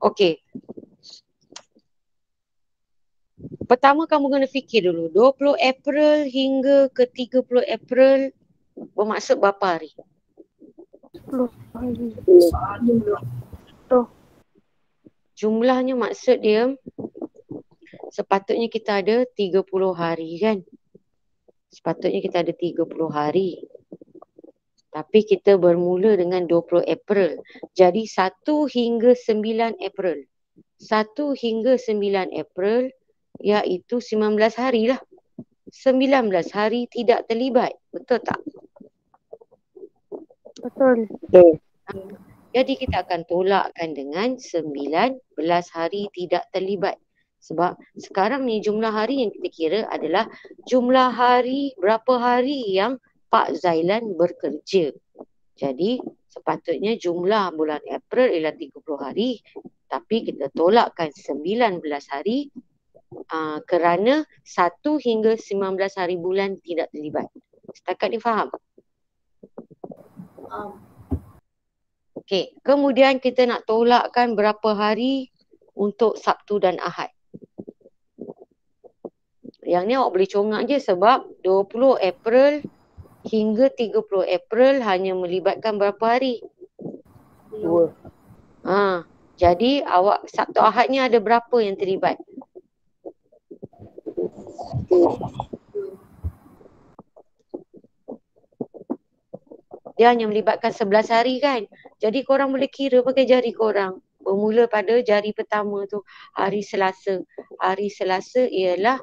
Okey. Pertama kamu kena fikir dulu. 20 April hingga ke 30 April bermaksud berapa hari? 10 hari. Jumlahnya maksud dia sepatutnya kita ada 30 hari kan? Sepatutnya kita ada 30 hari. Tapi kita bermula dengan 20 April. Jadi 1 hingga 9 April. 1 hingga 9 April iaitu 19 hari lah. 19 hari tidak terlibat. Betul tak? Betul. Jadi kita akan tolakkan dengan 19 hari tidak terlibat. Sebab sekarang ni jumlah hari yang kita kira adalah jumlah hari, berapa hari yang Pak Zailan bekerja. Jadi sepatutnya jumlah bulan April ialah 30 hari. Tapi kita tolakkan 19 hari kerana 1 hingga 19 hari bulan tidak terlibat. Setakat ni faham? Okey, kemudian kita nak tolakkan berapa hari untuk Sabtu dan Ahad. Yang ni awak boleh congak je sebab 20 April hingga 30 April hanya melibatkan berapa hari? 2. Jadi awak Sabtu Ahad ni ada berapa yang terlibat? Dia hanya melibatkan 11 hari kan? Jadi korang boleh kira pakai jari korang. Bermula pada jari pertama tu hari Selasa. Hari Selasa ialah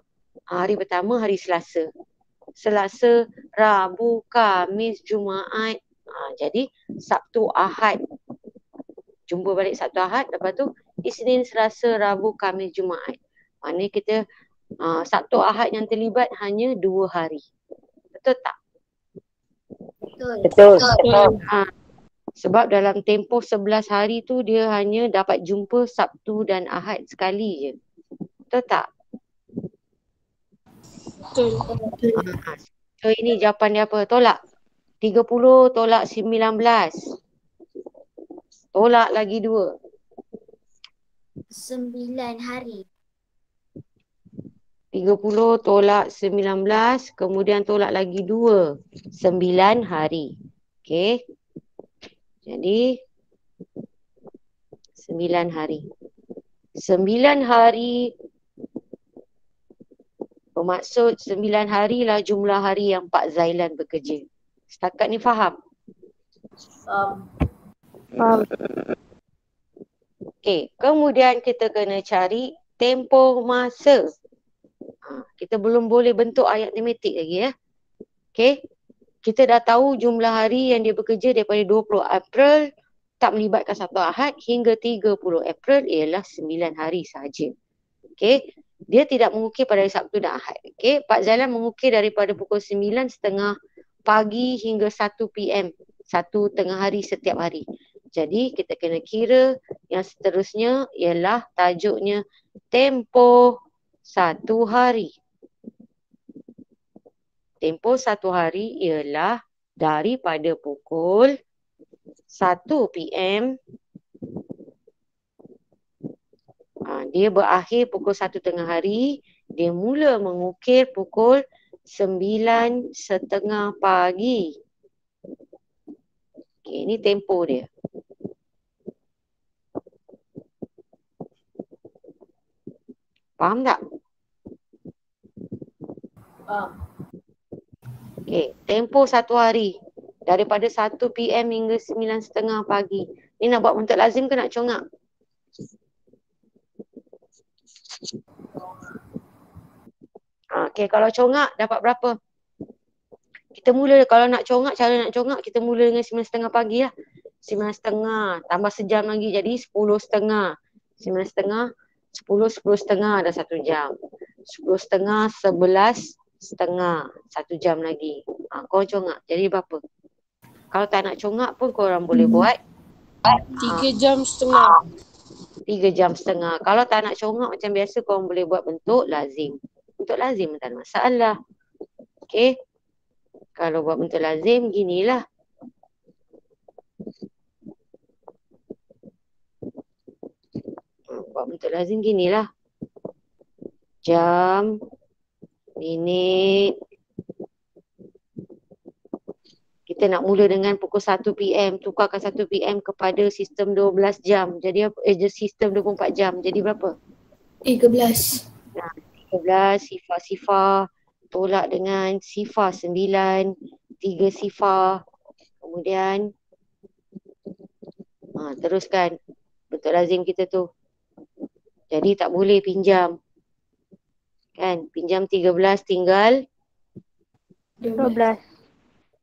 hari pertama hari Selasa. Selasa, Rabu, Khamis, Jumaat. Jadi Sabtu Ahad. Jumpa balik Sabtu Ahad. Lepas tu Isnin, Selasa, Rabu, Khamis, Jumaat. Maknanya kita Sabtu Ahad yang terlibat hanya 2 hari. Betul tak? Betul. Sebab dalam tempoh 11 hari tu dia hanya dapat jumpa Sabtu dan Ahad sekali je. Betul tak? Betul. So ini jawapan dia apa? Tolak. 30 tolak 19. Tolak lagi 2. 9 hari. 30 tolak 19. Kemudian tolak lagi 2. 9 hari. Okey. Jadi 9 hari. 9 hari bermaksud 9 hari lah jumlah hari yang Pak Zailan bekerja. Setakat ni faham? Faham. Okey, kemudian kita kena cari tempoh masa. Kita belum boleh bentuk ayat matematik lagi ya. Okey. Kita dah tahu jumlah hari yang dia bekerja daripada 20 April tak melibatkan satu Ahad hingga 30 April ialah 9 hari sahaja. Okey. Dia tidak mengukir pada hari Sabtu dan Ahad. Okey. Pak Zailan mengukir daripada pukul 9.30 pagi hingga 1 PM. 1 tengah hari setiap hari. Jadi kita kena kira yang seterusnya ialah tajuknya tempoh 1 hari. Tempoh 1 hari ialah daripada pukul 1 PM. Dia berakhir pukul 1 tengah hari. Dia mula mengukir pukul 9.30 pagi. Okay, ini tempoh dia. Faham tak? Okey, tempoh 1 hari daripada 1 PM hingga 9.30 pagi. Ni nak buat bentuk lazim ke nak congak? Okey, kalau congak dapat berapa? Kita mula kalau nak congak, cara nak congak kita mula dengan 9.30 pagi lah. 9.30 tambah sejam lagi jadi 10.30. 9.30, 10, 10.30 dah 1 jam. 10.30, 11.30, 1 jam lagi. Kau congak. Jadi berapa? Kalau tak nak congak pun korang boleh buat 3 jam setengah. 3 jam setengah. Kalau tak nak congak macam biasa korang boleh buat bentuk lazim. Bentuk lazim tak ada masalah. Okey. Kalau buat bentuk lazim ginilah. Buat bentuk lazim ginilah. Jam, minit. Kita nak mula dengan pukul 1 PM. Tukarkan 1 PM kepada sistem 12 jam. Jadi sistem 24 jam. Jadi berapa? 13. 13, sifar-sifar. Tolak dengan sifar 9. 3 sifar. Kemudian teruskan bentuk lazim kita tu. Jadi tak boleh pinjam. Kan? Pinjam 13 tinggal 12.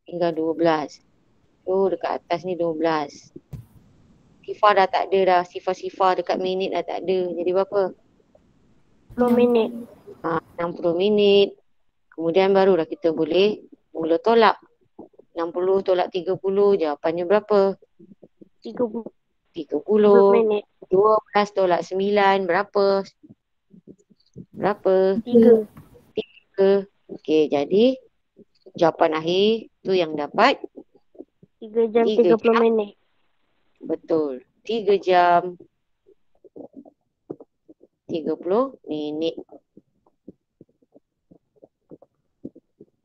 tinggal 12. Tu dekat atas ni 12. Sifar dah tak ada dah. Sifar-sifar dekat minit dah tak ada. Jadi berapa? 10 minit. 60 minit. Kemudian barulah kita boleh mula tolak. 60 tolak 30 jawapannya berapa? 30 30. minit. 12 tolak 9 berapa? Berapa? 3. 3. Okey, jadi jawapan akhir tu yang dapat 3 jam 3 30 minit. Betul. 3 jam 30 minit.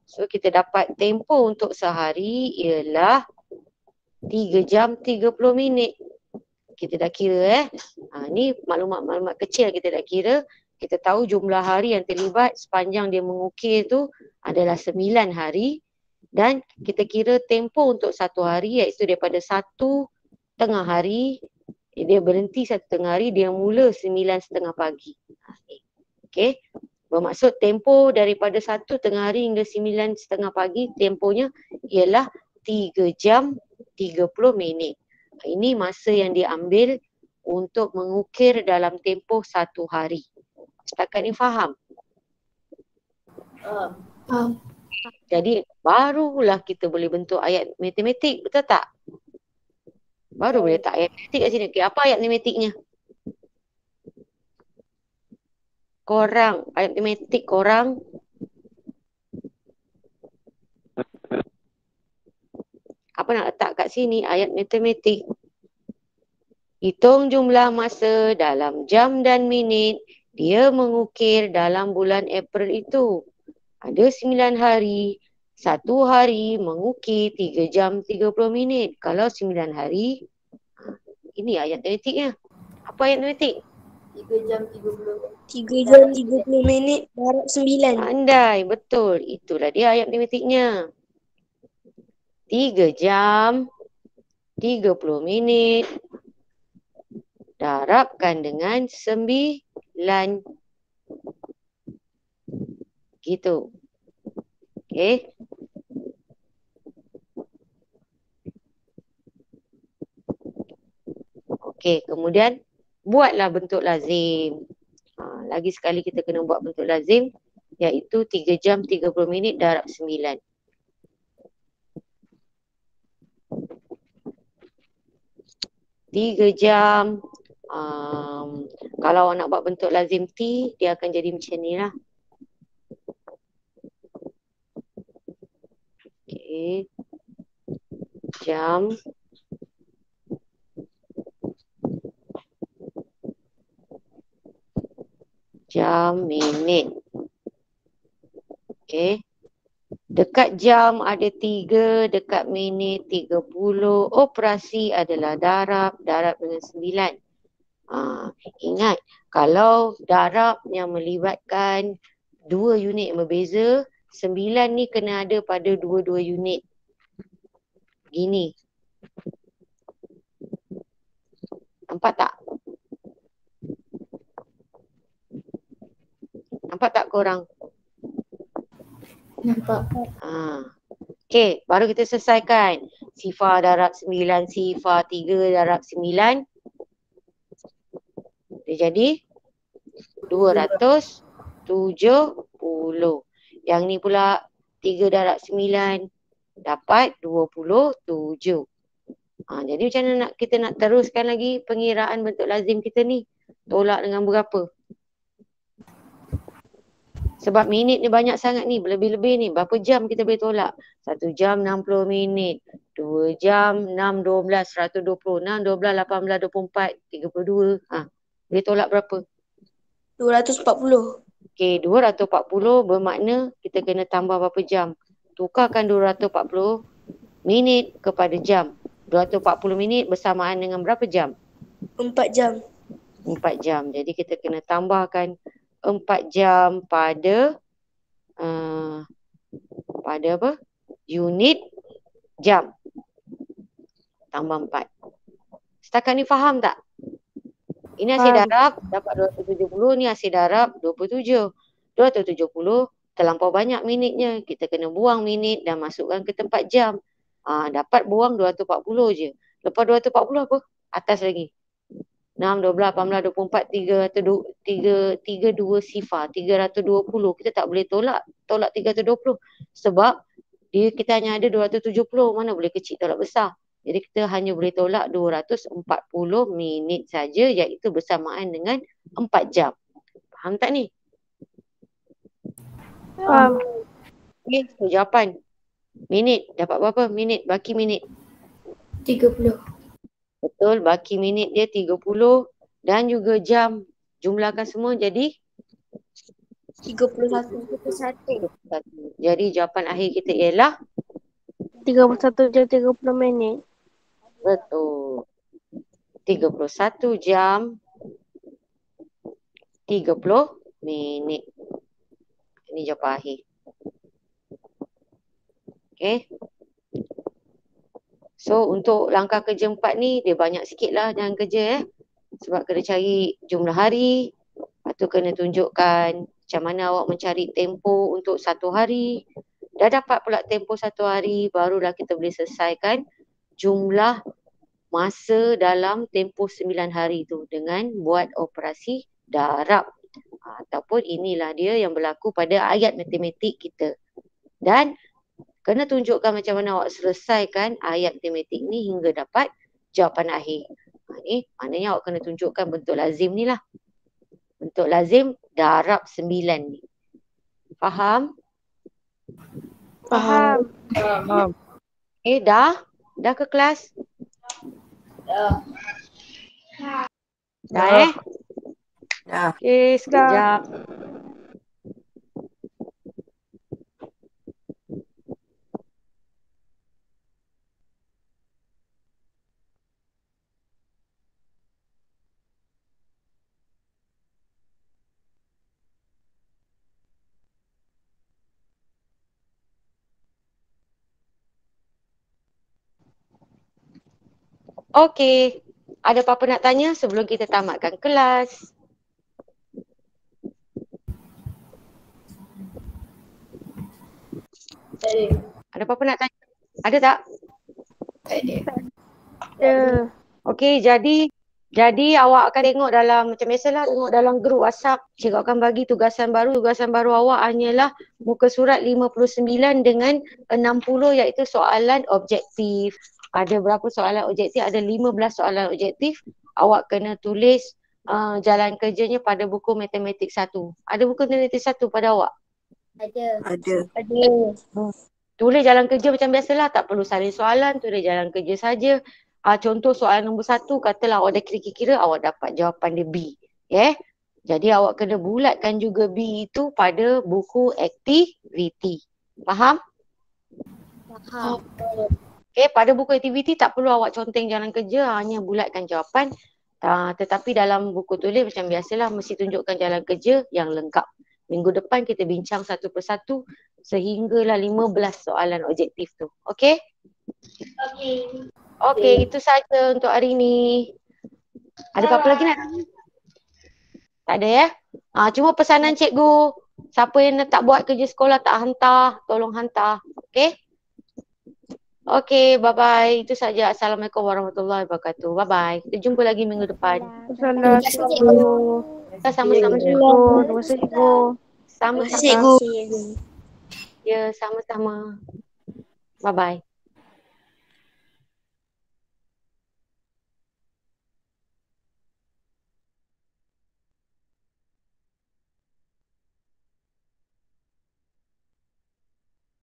So kita dapat tempoh untuk sehari ialah 3 jam 30 minit. Kita dah kira ni maklumat-maklumat kecil kita dah kira. Kita tahu jumlah hari yang terlibat sepanjang dia mengukir tu adalah 9 hari. Dan kita kira tempoh untuk 1 hari iaitu daripada 1 tengah hari. Dia berhenti 1 tengah hari, dia mula 9.30 pagi. Okey. Bermaksud tempoh daripada 1 tengah hari hingga 9.30 pagi, tempohnya ialah 3 jam 30 minit. Ini masa yang diambil untuk mengukir dalam tempoh 1 hari. Setakat ni faham? Faham. Jadi barulah kita boleh bentuk ayat matematik, betul tak? Baru boleh tak ayat matematik kat sini. Okay, apa ayat matematiknya? Korang, ayat matematik korang. Apa nak letak kat sini ayat matematik? Hitung jumlah masa dalam jam dan minit dia mengukir dalam bulan April itu. Ada 9 hari, satu hari mengukir 3 jam 30 minit. Kalau 9 hari, ini ayat matematiknya. Apa ayat matematik? 3 jam 30. 3 jam 30 minit darab 9. Pandai, betul. Itulah dia ayat matematiknya. 3 jam 30 minit darabkan dengan 9. Gitu. Okey. Okey, kemudian buatlah bentuk lazim. Lagi sekali kita kena buat bentuk lazim, iaitu 3 jam 30 minit darab 9. Tiga jam. Kalau nak buat bentuk lazim T, dia akan jadi macam ni lah. Okay. Jam. Jam, minit. Okay. Dekat jam ada 3, dekat minit 30. Operasi adalah darab dengan 9. Ingat, kalau darab yang melibatkan 2 unit yang berbeza, 9 ni kena ada pada 2-2 unit. Gini. Nampak tak? Nampak tak korang? Nampak. Okey, baru kita selesaikan. Sifar darab 9, sifar 3 darab 9. Dia jadi 270. Yang ni pula 3 darab 9 dapat 27. Jadi macam mana kita nak teruskan lagi pengiraan bentuk lazim kita ni? Tolak dengan berapa? Sebab minit ni banyak sangat ni, lebih-lebih ni. Berapa jam kita boleh tolak? 1 jam 60 minit. 2 jam 6, 12, 120. 6, 12, 18, 24, 32. Boleh tolak berapa? 240. Okey, 240 bermakna kita kena tambah berapa jam? Tukarkan 240 minit kepada jam. 240 minit bersamaan dengan berapa jam? 4 jam. 4 jam. Jadi kita kena tambahkan 4 jam pada apa? Unit jam. Tambah 4. Setakat ni faham tak? Ini hasil darab dapat 270, ni hasil darab 27. 270 terlampau banyak minitnya. Kita kena buang minit dan masukkan ke tempat jam. Dapat buang 240 je. Lepas 240 apa? Atas lagi. 6, 12, 18, 24, 32 sifar, 320. Kita tak boleh tolak 320. Sebab kita hanya ada 270. Mana boleh kecil tolak besar. Jadi kita hanya boleh tolak 240 minit saja, iaitu bersamaan dengan 4 jam. Faham tak ni? Faham. Okey, jawapan. Minit, dapat berapa minit? Baki minit. 30. Betul, baki minit dia 30 dan juga jam. Jumlahkan semua jadi 31. Jadi jawapan akhir kita ialah 31 jam 30 minit. betul. 31 jam 30 minit. Ini jawapan akhir. Okay. So untuk langkah kerja 4 ni dia banyak sikit lah jangan kerja sebab kena cari jumlah hari. Lepas tu kena tunjukkan macam mana awak mencari tempoh untuk 1 hari. Dah dapat pula tempoh 1 hari, barulah kita boleh selesaikan jumlah masa dalam tempoh 9 hari tu dengan buat operasi darab. Ataupun inilah dia yang berlaku pada ayat matematik kita. Dan kena tunjukkan macam mana awak selesaikan ayat matematik ni hingga dapat jawapan akhir. Ni maknanya awak kena tunjukkan bentuk lazim ni lah. Bentuk lazim darab 9 ni. Faham? Faham. Dah? Dah ke kelas? Dah. Dah Dah. Okey, sekejap. Okey. Ada apa-apa nak tanya sebelum kita tamatkan kelas? Tak ada. Ada apa-apa nak tanya? Ada tak? Tak ada. Okey, jadi awak akan tengok dalam, macam biasalah, tengok dalam grup WhatsApp. Cikgu akan bagi tugasan baru. Tugasan baru awak hanyalah muka surat 59 dengan 60 iaitu soalan objektif. Ada berapa soalan objektif? Ada 15 soalan objektif. Awak kena tulis jalan kerjanya pada buku matematik 1. Ada buku matematik 1 pada awak? Ada. Ada. Tulis jalan kerja macam biasalah, tak perlu salin soalan, tulis jalan kerja saja. Contoh soalan nombor 1, katalah awak dah kira-kira, awak dapat jawapan dia B. Jadi awak kena bulatkan juga B itu pada buku aktiviti. Faham? Faham. Pada buku aktiviti tak perlu awak conteng jalan kerja, hanya bulatkan jawapan. Tetapi dalam buku tulis macam biasalah, mesti tunjukkan jalan kerja yang lengkap. Minggu depan kita bincang satu persatu sehinggalah 15 soalan objektif tu. Okey? Okey, itu saja untuk hari ni. Ada apa-apa lagi nak tanya? Tak ada ya? Cuma pesanan cikgu, siapa yang tak buat kerja sekolah tak hantar, tolong hantar. Okey? Okey, bye-bye. Itu saja. Assalamualaikum warahmatullahi wabarakatuh. Bye-bye. Kita jumpa lagi minggu depan. Terima kasih, cikgu. Kita sama-sama cikgu. Terima kasih cikgu. Sama-sama. Cikgu. Ya, sama-sama. Bye-bye.